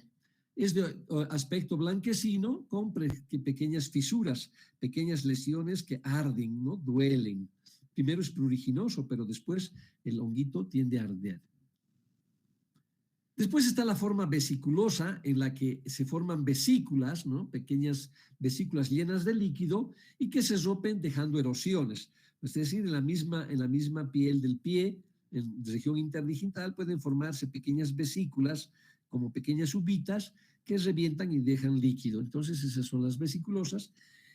Es de aspecto blanquecino con pequeñas fisuras, pequeñas lesiones que arden, ¿no? Duelen. Primero es pruriginoso, pero después el honguito tiende a arder. Después está la forma vesiculosa, en la que se forman vesículas, ¿no? Pequeñas vesículas llenas de líquido y que se rompen dejando erosiones. Es decir, en la misma piel del pie, en región interdigital, pueden formarse pequeñas vesículas como pequeñas uvitas que revientan y dejan líquido. Entonces esas son las vesiculosas.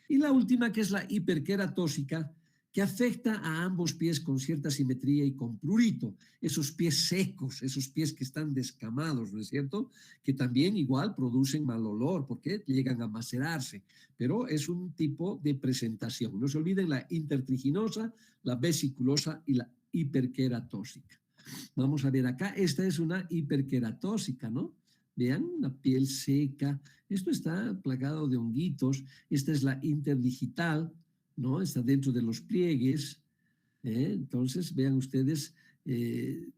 Y la última, que es la hiperqueratósica, que afecta a ambos pies con cierta simetría y con prurito. Esos pies secos, esos pies que están descamados, ¿no es cierto? Que también igual producen mal olor porque llegan a macerarse, pero es un tipo de presentación. No se olviden la intertriginosa, la vesiculosa y la hiperqueratósica. Vamos a ver acá, esta es una hiperqueratósica, ¿no? Vean, la piel seca, esto está plagado de honguitos, esta es la interdigital, ¿no? Está dentro de los pliegues, entonces vean ustedes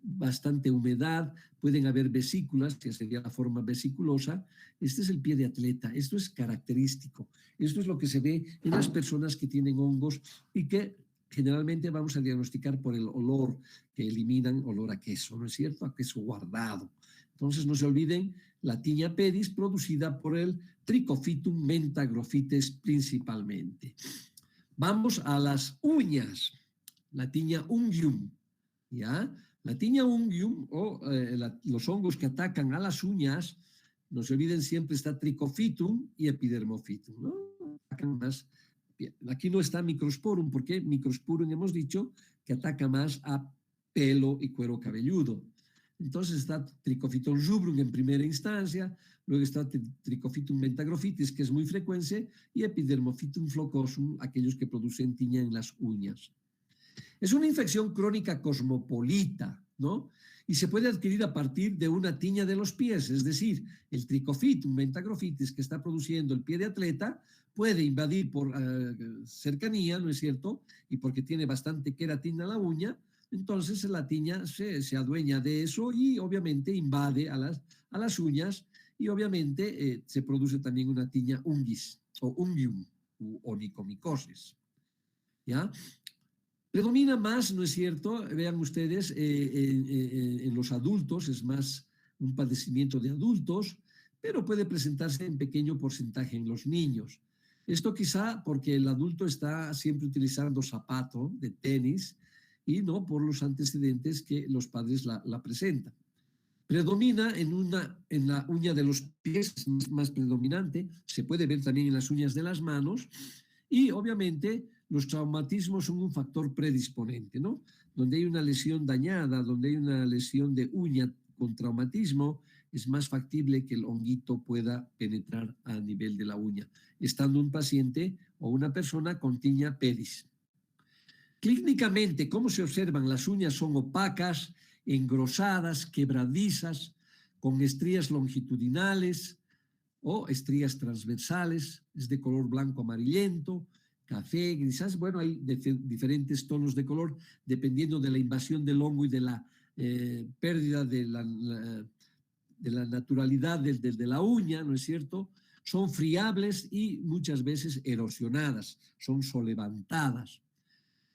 bastante humedad, pueden haber vesículas, que sería la forma vesiculosa. Este es el pie de atleta, esto es característico. Esto es lo que se ve en las personas que tienen hongos y que generalmente vamos a diagnosticar por el olor que eliminan, olor a queso, ¿no es cierto? A queso guardado. Entonces, no se olviden, la tiña pedis producida por el Trichophytum mentagrophytes principalmente. Vamos a las uñas, la tiña unguium, ¿ya? La tiña unguium o los hongos que atacan a las uñas, no se olviden, siempre está Trichophytum y Epidermophytum, ¿no? Atacan más. Aquí no está Microsporum, porque Microsporum hemos dicho que ataca más a pelo y cuero cabelludo. Entonces está Trichophytum rubrum en primera instancia, luego está Trichophytum mentagrophytes, que es muy frecuente, y Epidermophytum flocosum, aquellos que producen tiña en las uñas. Es una infección crónica cosmopolita, ¿no? Y se puede adquirir a partir de una tiña de los pies, es decir, el Trichophytum mentagrophytes que está produciendo el pie de atleta puede invadir por cercanía, ¿no es cierto? Y porque tiene bastante queratina la uña, entonces la tiña se adueña de eso y obviamente invade a las uñas y obviamente se produce también una tiña ungis o ungium u onicomicosis, ¿ya? Predomina más, ¿no es cierto? Vean ustedes, en los adultos, es más un padecimiento de adultos, pero puede presentarse en pequeño porcentaje en los niños. Esto quizá porque el adulto está siempre utilizando zapato de tenis y no por los antecedentes que los padres la presentan. Predomina en la uña de los pies, es más predominante, se puede ver también en las uñas de las manos y obviamente los traumatismos son un factor predisponente, ¿no? Donde hay una lesión dañada, donde hay una lesión de uña con traumatismo, es más factible que el honguito pueda penetrar a nivel de la uña, estando un paciente o una persona con tiña pedis. Clínicamente, ¿cómo se observan? Las uñas son opacas, engrosadas, quebradizas, con estrías longitudinales o estrías transversales, es de color blanco amarillento, café, grisáceo. Bueno, hay diferentes tonos de color dependiendo de la invasión del hongo y de la pérdida de la naturalidad de la uña, ¿no es cierto? Son friables y muchas veces erosionadas, son solevantadas.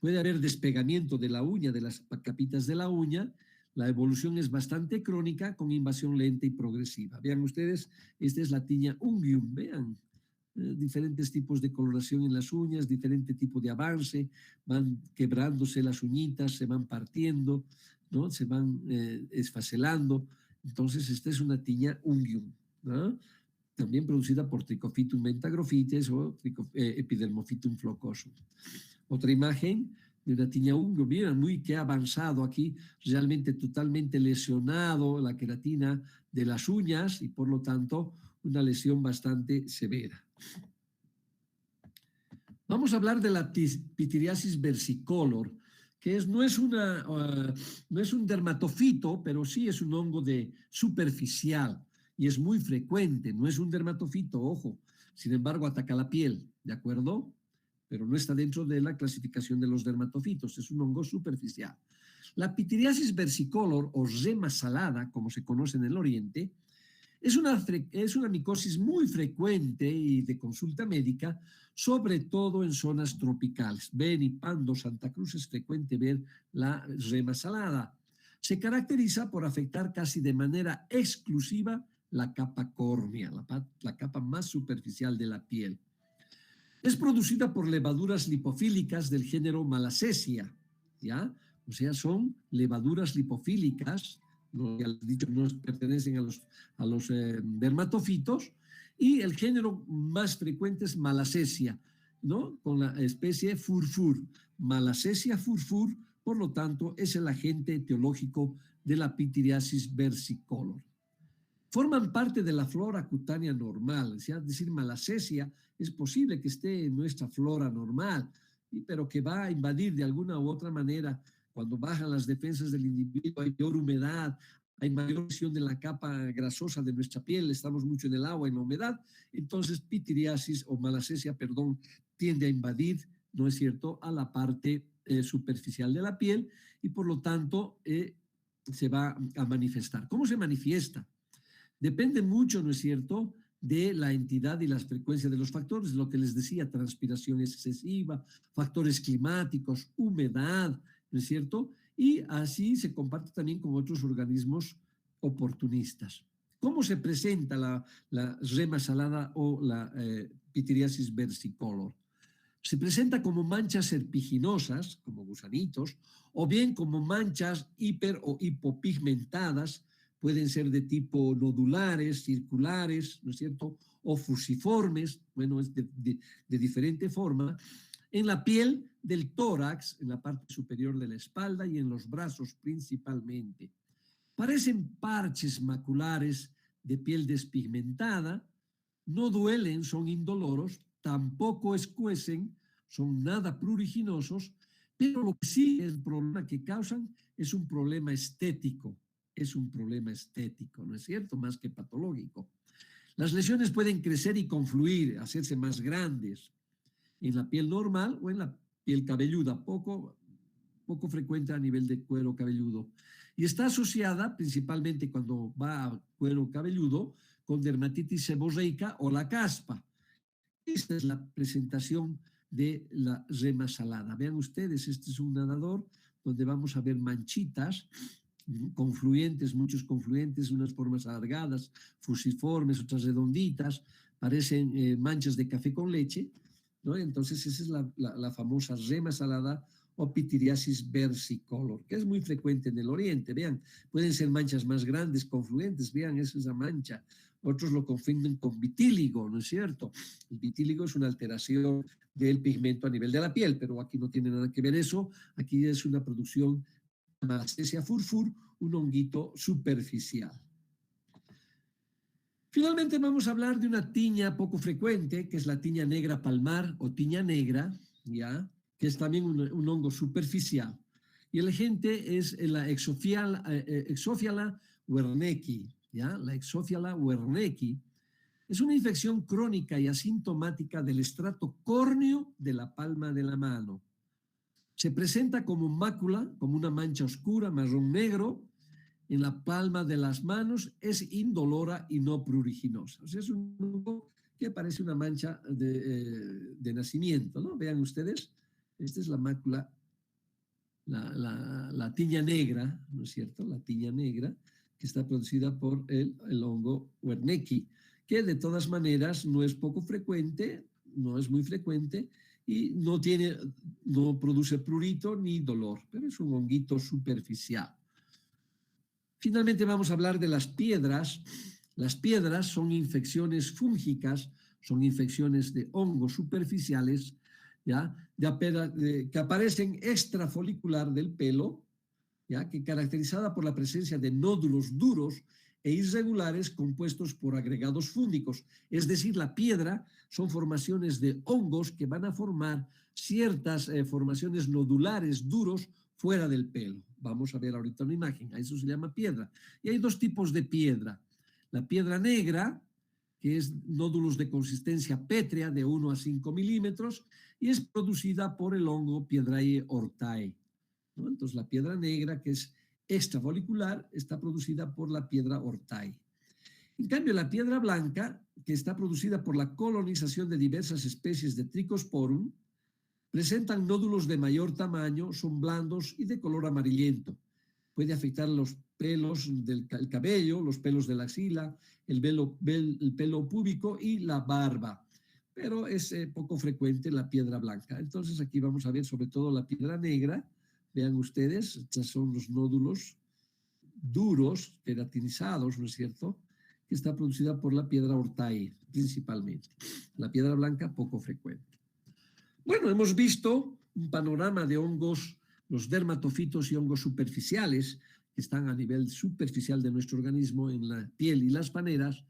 Puede haber despegamiento de la uña, de las capitas de la uña. La evolución es bastante crónica con invasión lenta y progresiva. Vean ustedes, esta es la tiña unguium, vean, diferentes tipos de coloración en las uñas, diferente tipo de avance, van quebrándose las uñitas, se van partiendo, ¿no? Se van esfacelando. Entonces, esta es una tiña unguium, ¿no? También producida por Trichophytum mentagrophytes o Epidermophytum flocosum. Otra imagen de una tiña unguium, miren, muy que avanzado aquí, realmente totalmente lesionado la queratina de las uñas y por lo tanto una lesión bastante severa. Vamos a hablar de la pityriasis versicolor, que no es un dermatofito, pero sí es un hongo superficial y es muy frecuente, no es un dermatofito, ojo, sin embargo ataca la piel, ¿de acuerdo? Pero no está dentro de la clasificación de los dermatofitos, es un hongo superficial. La pityriasis versicolor o rema salada, como se conoce en el Oriente, es una micosis muy frecuente y de consulta médica, sobre todo en zonas tropicales. Beni, Pando, Santa Cruz es frecuente ver la rema salada. Se caracteriza por afectar casi de manera exclusiva la capa córnea, la capa más superficial de la piel. Es producida por levaduras lipofílicas del género Malassezia, ¿ya? O sea, son levaduras lipofílicas, ya les he dicho, no pertenecen a los dermatofitos, y el género más frecuente es Malassezia, ¿no? Con la especie furfur. Malassezia furfur, por lo tanto, es el agente etiológico de la pityriasis versicolor. Forman parte de la flora cutánea normal, es decir, Malassezia es posible que esté en nuestra flora normal, pero que va a invadir de alguna u otra manera cuando bajan las defensas del individuo, hay mayor humedad, hay mayor presión de la capa grasosa de nuestra piel, estamos mucho en el agua, en la humedad, entonces pityriasis o Malassezia, tiende a invadir, ¿no es cierto?, a la parte superficial de la piel y por lo tanto se va a manifestar. ¿Cómo se manifiesta? Depende mucho, ¿no es cierto?, de la entidad y las frecuencias de los factores, lo que les decía, transpiración excesiva, factores climáticos, humedad, ¿no es cierto? Y así se comparte también con otros organismos oportunistas. ¿Cómo se presenta la rema salada o la pityriasis versicolor? Se presenta como manchas serpiginosas, como gusanitos, o bien como manchas hiper o hipopigmentadas, pueden ser de tipo nodulares, circulares, ¿no es cierto?, o fusiformes, bueno, es de diferente forma, en la piel del tórax, en la parte superior de la espalda y en los brazos principalmente. Parecen parches maculares de piel despigmentada, no duelen, son indoloros, tampoco escuecen, son nada pruriginosos, pero lo que sí es el problema que causan es un problema estético, ¿no es cierto?, más que patológico. Las lesiones pueden crecer y confluir, hacerse más grandes en la piel normal o en la piel cabelluda, poco frecuente a nivel de cuero cabelludo. Y está asociada principalmente cuando va a cuero cabelludo con dermatitis seborreica o la caspa. Esta es la presentación de la rema salada. Vean ustedes, este es un nadador donde vamos a ver manchitas confluentes, muchos confluentes, unas formas alargadas, fusiformes, otras redonditas, parecen manchas de café con leche, ¿no? Entonces esa es la famosa rema salada o pityriasis versicolor, que es muy frecuente en el oriente. Vean, pueden ser manchas más grandes, confluentes, vean, esa es la mancha. Otros lo confunden con vitíligo, ¿no es cierto? El vitíligo es una alteración del pigmento a nivel de la piel, pero aquí no tiene nada que ver eso, aquí es una producción de Malassezia furfur, un honguito superficial. Finalmente vamos a hablar de una tiña poco frecuente, que es la tiña negra palmar o tiña negra, ¿ya?, que es también un hongo superficial. Y el agente es la Exophyala werneckii, ¿ya? La Exophyala werneckii es una infección crónica y asintomática del estrato córneo de la palma de la mano. Se presenta como mácula, como una mancha oscura, marrón negro, en la palma de las manos, es indolora y no pruriginosa. O sea, es un hongo que parece una mancha de nacimiento, ¿no? Vean ustedes, esta es la mácula, la tiña negra, ¿no es cierto? La tiña negra que está producida por el hongo Werneckii, que de todas maneras no es poco frecuente, no es muy frecuente y no produce prurito ni dolor, pero es un honguito superficial. Finalmente vamos a hablar de las piedras. Las piedras son infecciones fúngicas, son infecciones de hongos superficiales, ¿ya?, que aparecen extrafolicular del pelo, ¿ya?, que caracterizada por la presencia de nódulos duros e irregulares compuestos por agregados fúngicos. Es decir, la piedra son formaciones de hongos que van a formar ciertas formaciones nodulares duros fuera del pelo. Vamos a ver ahorita una imagen, a eso se llama piedra. Y hay dos tipos de piedra. La piedra negra, que es nódulos de consistencia pétrea de 1 a 5 milímetros y es producida por el hongo Piedraea hortae, ¿no? Entonces la piedra negra, que es extrafolicular, está producida por la piedra hortae. En cambio, la piedra blanca, que está producida por la colonización de diversas especies de Trichosporum, presentan nódulos de mayor tamaño, son blandos y de color amarillento. Puede afectar los pelos del cabello, los pelos de la axila, el pelo púbico y la barba. Pero es poco frecuente la piedra blanca. Entonces aquí vamos a ver sobre todo la piedra negra. Vean ustedes, estos son los nódulos duros, queratinizados, ¿no es cierto?, que está producida por la piedra hortae principalmente. La piedra blanca poco frecuente. Bueno, hemos visto un panorama de hongos, los dermatofitos y hongos superficiales, que están a nivel superficial de nuestro organismo en la piel y las paneras.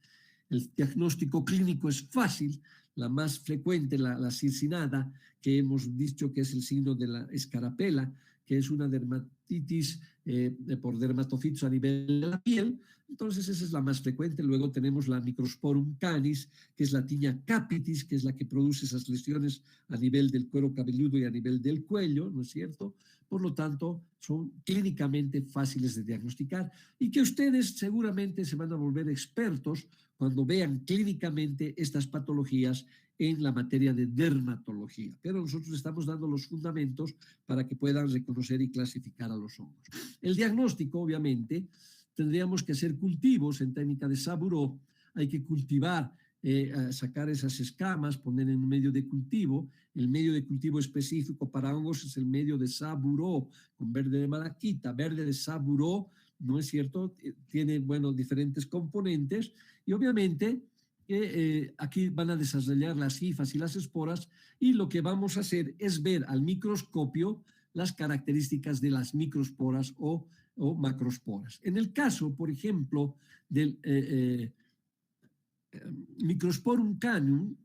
El diagnóstico clínico es fácil, la más frecuente, la circinada, que hemos dicho que es el signo de la escarapela, que es una dermatitis por dermatofitos a nivel de la piel. Entonces esa es la más frecuente. Luego tenemos la Microsporum canis, que es la tiña capitis, que es la que produce esas lesiones a nivel del cuero cabelludo y a nivel del cuello, ¿no es cierto? por lo tanto, son clínicamente fáciles de diagnosticar y que ustedes seguramente se van a volver expertos cuando vean clínicamente estas patologías en la materia de dermatología. Pero nosotros estamos dando los fundamentos para que puedan reconocer y clasificar a los hongos. El diagnóstico, obviamente, tendríamos que hacer cultivos en técnica de Sabouraud. Hay que cultivar, sacar esas escamas, poner en un medio de cultivo. El medio de cultivo específico para hongos es el medio de Sabouraud, con verde de malaquita, verde de Sabouraud, ¿no es cierto? Tiene, bueno, diferentes componentes y obviamente aquí van a desarrollar las hifas y las esporas y lo que vamos a hacer es ver al microscopio las características de las microsporas o macrosporas. En el caso, por ejemplo, del Microsporum canis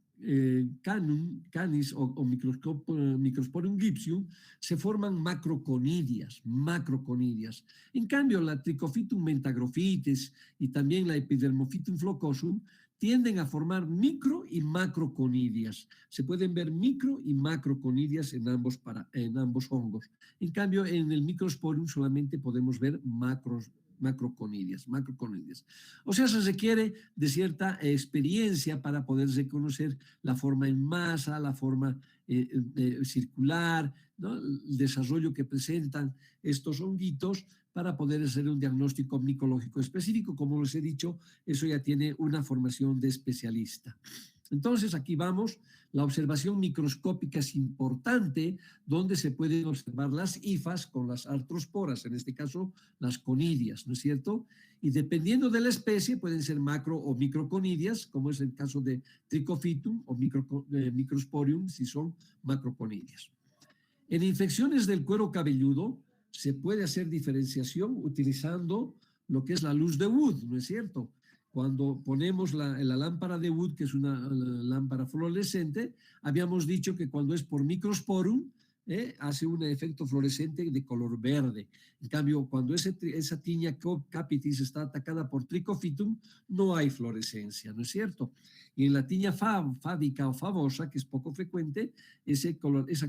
o Microsporum gipsium, se forman macroconidias. En cambio, la Trichophytum mentagrophytes y también la Epidermophytum flocosum tienden a formar micro y macroconidias. Se pueden ver micro y macroconidias en ambos hongos. En cambio, en el Microsporium solamente podemos ver macroconidias. O sea, se requiere de cierta experiencia para poder reconocer la forma en masa, la forma circular, ¿no? El desarrollo que presentan estos honguitos para poder hacer un diagnóstico micológico específico. Como les he dicho, eso ya tiene una formación de especialista. Entonces, aquí vamos. La observación microscópica es importante, donde se pueden observar las hifas con las artrosporas, en este caso las conidias, ¿no es cierto? Y dependiendo de la especie, pueden ser macro o microconidias, como es el caso de Trichophytum o Microsporium, si son macroconidias. En infecciones del cuero cabelludo, se puede hacer diferenciación utilizando lo que es la luz de Wood, ¿no es cierto? Cuando ponemos la lámpara de Wood, que es una lámpara fluorescente, habíamos dicho que cuando es por microsporum, hace un efecto fluorescente de color verde. En cambio, cuando esa tiña capitis está atacada por Trichophytum, no hay fluorescencia, ¿no es cierto? Y en la tiña fábica o favosa, que es poco frecuente, esa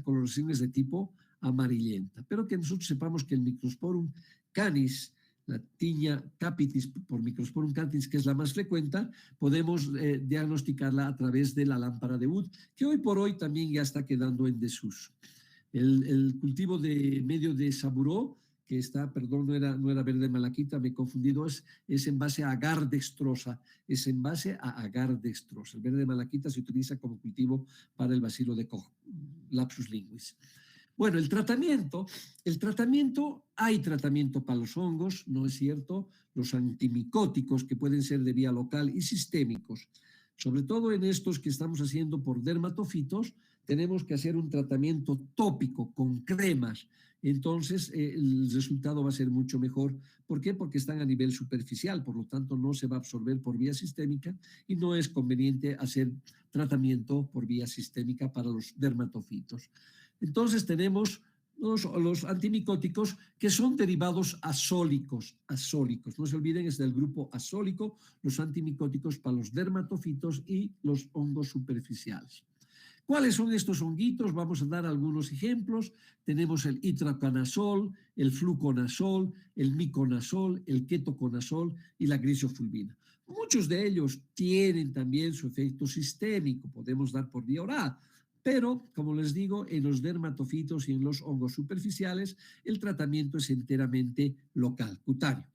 coloración es de tipo amarillenta. Pero que nosotros sepamos que el Microsporum canis, la tiña capitis por Microsporum canis, que es la más frecuente, podemos diagnosticarla a través de la lámpara de Wood, que hoy por hoy también ya está quedando en desuso. El cultivo de medio de Sabouraud, que está, perdón, no era verde malaquita, me he confundido, es en base a agar dextrosa, El verde de malaquita se utiliza como cultivo para el bacilo de Koch, lapsus linguis. Bueno, el tratamiento, hay tratamiento para los hongos, ¿no es cierto? Los antimicóticos que pueden ser de vía local y sistémicos. Sobre todo en estos que estamos haciendo por dermatofitos, tenemos que hacer un tratamiento tópico con cremas. Entonces, el resultado va a ser mucho mejor. ¿Por qué? Porque están a nivel superficial, por lo tanto, no se va a absorber por vía sistémica y no es conveniente hacer tratamiento por vía sistémica para los dermatofitos. Entonces tenemos los antimicóticos que son derivados azólicos. No se olviden, es del grupo azólico, los antimicóticos para los dermatofitos y los hongos superficiales. ¿Cuáles son estos honguitos? Vamos a dar algunos ejemplos. Tenemos el itraconazol, el fluconazol, el miconazol, el ketoconazol y la grisofulvina. Muchos de ellos tienen también su efecto sistémico, podemos dar por vía oral. Pero, como les digo, en los dermatofitos y en los hongos superficiales, el tratamiento es enteramente local, cutáneo.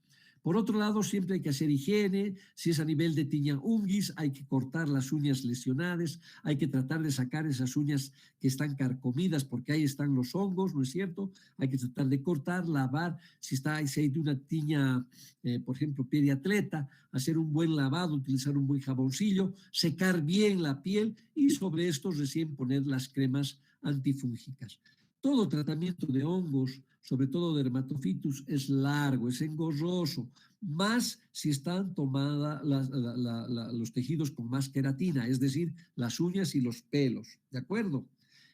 Por otro lado, siempre hay que hacer higiene. Si es a nivel de tiña unguis, hay que cortar las uñas lesionadas, hay que tratar de sacar esas uñas que están carcomidas porque ahí están los hongos, ¿no es cierto? Hay que tratar de cortar, lavar. Si hay de una tiña, por ejemplo, pie de atleta, hacer un buen lavado, utilizar un buen jaboncillo, secar bien la piel y sobre esto recién poner las cremas antifúngicas. Todo tratamiento de hongos, sobre todo dermatofitus, es largo, es engorroso, más si están tomados los tejidos con más queratina, es decir, las uñas y los pelos, ¿de acuerdo?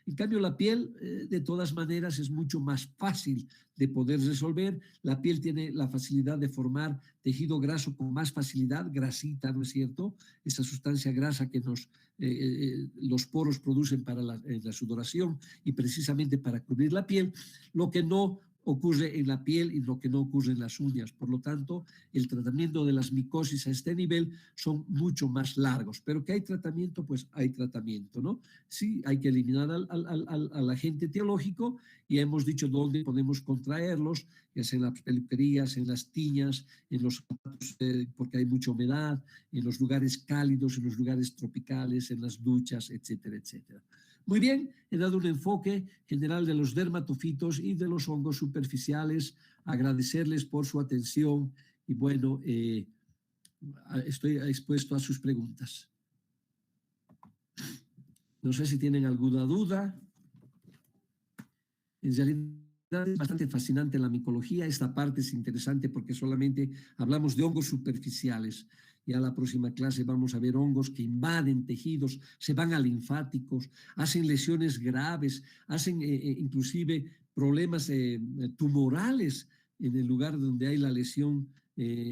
En cambio, la piel, de todas maneras, es mucho más fácil de poder resolver. La piel tiene la facilidad de formar tejido graso con más facilidad, grasita, ¿no es cierto? Esa sustancia grasa que los poros producen para la sudoración y precisamente para cubrir la piel, lo que no ocurre en la piel y lo que no ocurre en las uñas. Por lo tanto, el tratamiento de las micosis a este nivel son mucho más largos. Pero que hay tratamiento, pues hay tratamiento, ¿no? Sí, hay que eliminar al agente etiológico y hemos dicho dónde podemos contraerlos, ya sea en las peluquerías, en las tiñas, en los zapatos, porque hay mucha humedad, en los lugares cálidos, en los lugares tropicales, en las duchas, etcétera, etcétera. Muy bien, he dado un enfoque general de los dermatofitos y de los hongos superficiales. Agradecerles por su atención y bueno, estoy expuesto a sus preguntas. No sé si tienen alguna duda. En realidad es bastante fascinante la micología. Esta parte es interesante porque solamente hablamos de hongos superficiales. Ya la próxima clase vamos a ver hongos que invaden tejidos, se van a linfáticos, hacen lesiones graves, hacen inclusive problemas tumorales en el lugar donde hay la lesión,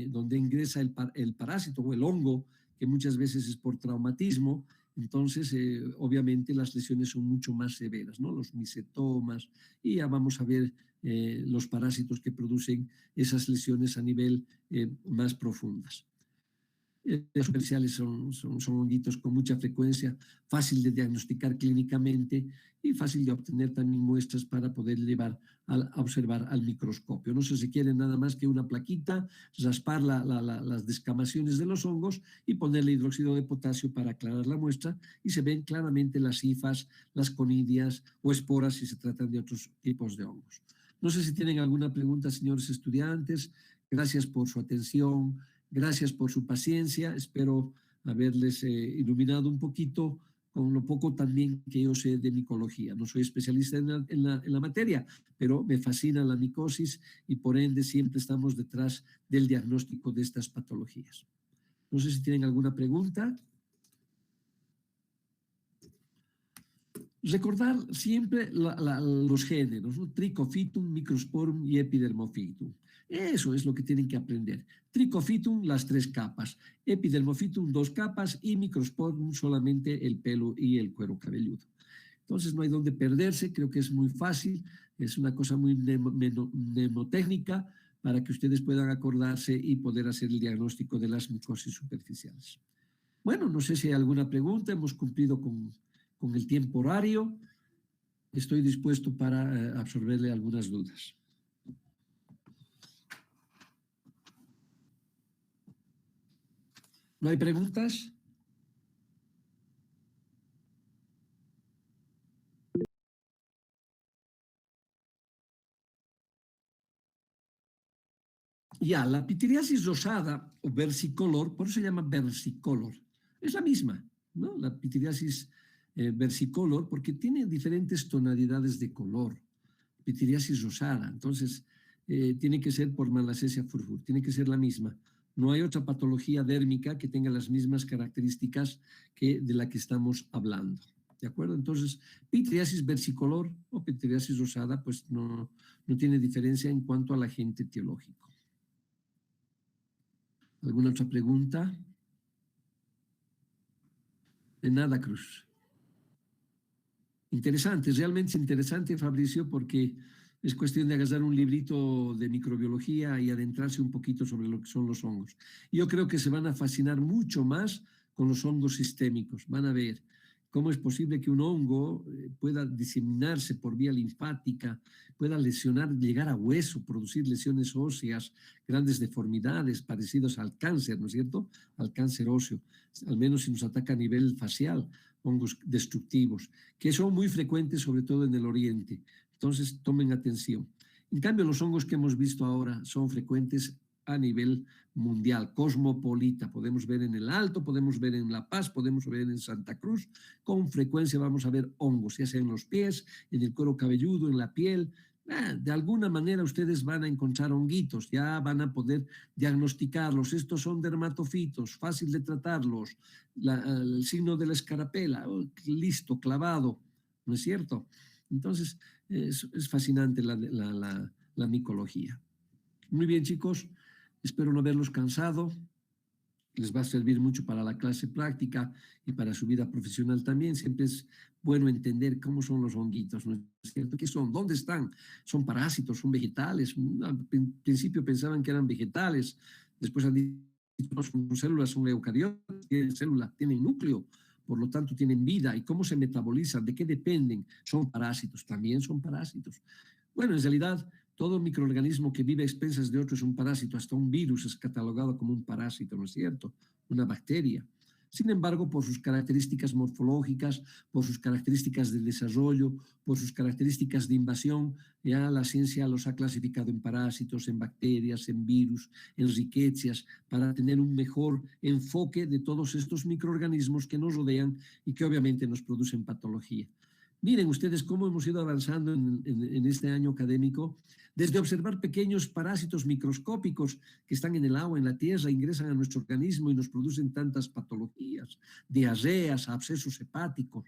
donde ingresa el parásito o el hongo, que muchas veces es por traumatismo. Entonces, obviamente las lesiones son mucho más severas, ¿no? Los misetomas, y ya vamos a ver los parásitos que producen esas lesiones a nivel más profundas. Los superficiales son honguitos con mucha frecuencia, fácil de diagnosticar clínicamente y fácil de obtener también muestras para poder llevar a observar al microscopio. No se requiere nada más que una plaquita, raspar las descamaciones de los hongos y ponerle hidróxido de potasio para aclarar la muestra y se ven claramente las hifas, las conidias o esporas si se tratan de otros tipos de hongos. No sé si tienen alguna pregunta, señores estudiantes. Gracias por su atención. Gracias por su paciencia. Espero haberles iluminado un poquito con lo poco también que yo sé de micología. No soy especialista en la materia, pero me fascina la micosis y por ende siempre estamos detrás del diagnóstico de estas patologías. No sé si tienen alguna pregunta. Recordar siempre los géneros, ¿no? Trichophytum, Microsporum y Epidermophytum. Eso es lo que tienen que aprender. Trichophytum, las 3 capas. Epidermophytum, 2 capas. Y Microsporum, solamente el pelo y el cuero cabelludo. Entonces no hay dónde perderse. Creo que es muy fácil. Es una cosa muy mnemotécnica para que ustedes puedan acordarse y poder hacer el diagnóstico de las micosis superficiales. Bueno, no sé si hay alguna pregunta. Hemos cumplido con el tiempo horario. Estoy dispuesto para absorberle algunas dudas. ¿No hay preguntas? Ya, la pitiriasis rosada o versicolor, por eso se llama versicolor, es la misma, ¿no? La pitiriasis versicolor, porque tiene diferentes tonalidades de color. Pitiriasis rosada, entonces tiene que ser por Malassezia furfur, tiene que ser la misma. No hay otra patología dérmica que tenga las mismas características que de la que estamos hablando. ¿De acuerdo? Entonces, pitiriasis versicolor o pitiriasis rosada, pues no tiene diferencia en cuanto al agente etiológico. ¿Alguna otra pregunta? De nada, Cruz. Interesante, realmente interesante, Fabricio, porque es cuestión de agarrar un librito de microbiología y adentrarse un poquito sobre lo que son los hongos. Yo creo que se van a fascinar mucho más con los hongos sistémicos. Van a ver cómo es posible que un hongo pueda diseminarse por vía linfática, pueda lesionar, llegar a hueso, producir lesiones óseas, grandes deformidades parecidas al cáncer, ¿no es cierto? Al cáncer óseo, al menos si nos ataca a nivel facial, hongos destructivos, que son muy frecuentes sobre todo en el oriente. Entonces, tomen atención. En cambio, los hongos que hemos visto ahora son frecuentes a nivel mundial, cosmopolita. Podemos ver en el Alto, podemos ver en La Paz, podemos ver en Santa Cruz. Con frecuencia vamos a ver hongos, ya sea en los pies, en el cuero cabelludo, en la piel. De alguna manera ustedes van a encontrar honguitos, ya van a poder diagnosticarlos. Estos son dermatofitos, fácil de tratarlos. El signo de la escarapela, listo, clavado. ¿no es cierto? Entonces, es fascinante la micología. Muy bien, chicos, espero no haberlos cansado. Les va a servir mucho para la clase práctica y para su vida profesional también. Siempre es bueno entender cómo son los honguitos, ¿no es cierto? ¿Qué son? ¿Dónde están? ¿Son parásitos? ¿Son vegetales? Al principio pensaban que eran vegetales, después han dicho no, son células, son eucariotas, tienen célula, tienen núcleo, por lo tanto tienen vida. ¿Y cómo se metabolizan? ¿De qué dependen? Son parásitos, también son parásitos. Bueno, en realidad, todo microorganismo que vive a expensas de otro es un parásito, hasta un virus es catalogado como un parásito, ¿no es cierto? Una bacteria. Sin embargo, por sus características morfológicas, por sus características de desarrollo, por sus características de invasión, ya la ciencia los ha clasificado en parásitos, en bacterias, en virus, en riquecias, para tener un mejor enfoque de todos estos microorganismos que nos rodean y que obviamente nos producen patología. Miren ustedes cómo hemos ido avanzando en este año académico, desde observar pequeños parásitos microscópicos que están en el agua, en la tierra, ingresan a nuestro organismo y nos producen tantas patologías, diarreas, abscesos hepáticos,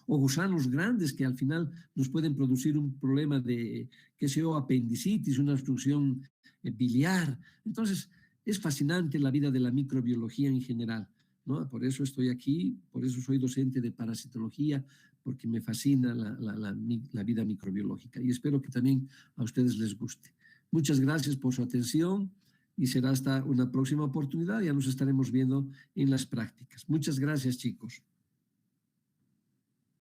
o gusanos grandes que al final nos pueden producir un problema de, qué sé yo, apendicitis, una obstrucción biliar. Entonces, es fascinante la vida de la microbiología en general, ¿no? Por eso estoy aquí, por eso soy docente de parasitología, porque me fascina la vida microbiológica y espero que también a ustedes les guste. Muchas gracias por su atención y será hasta una próxima oportunidad. Ya nos estaremos viendo en las prácticas. Muchas gracias, chicos.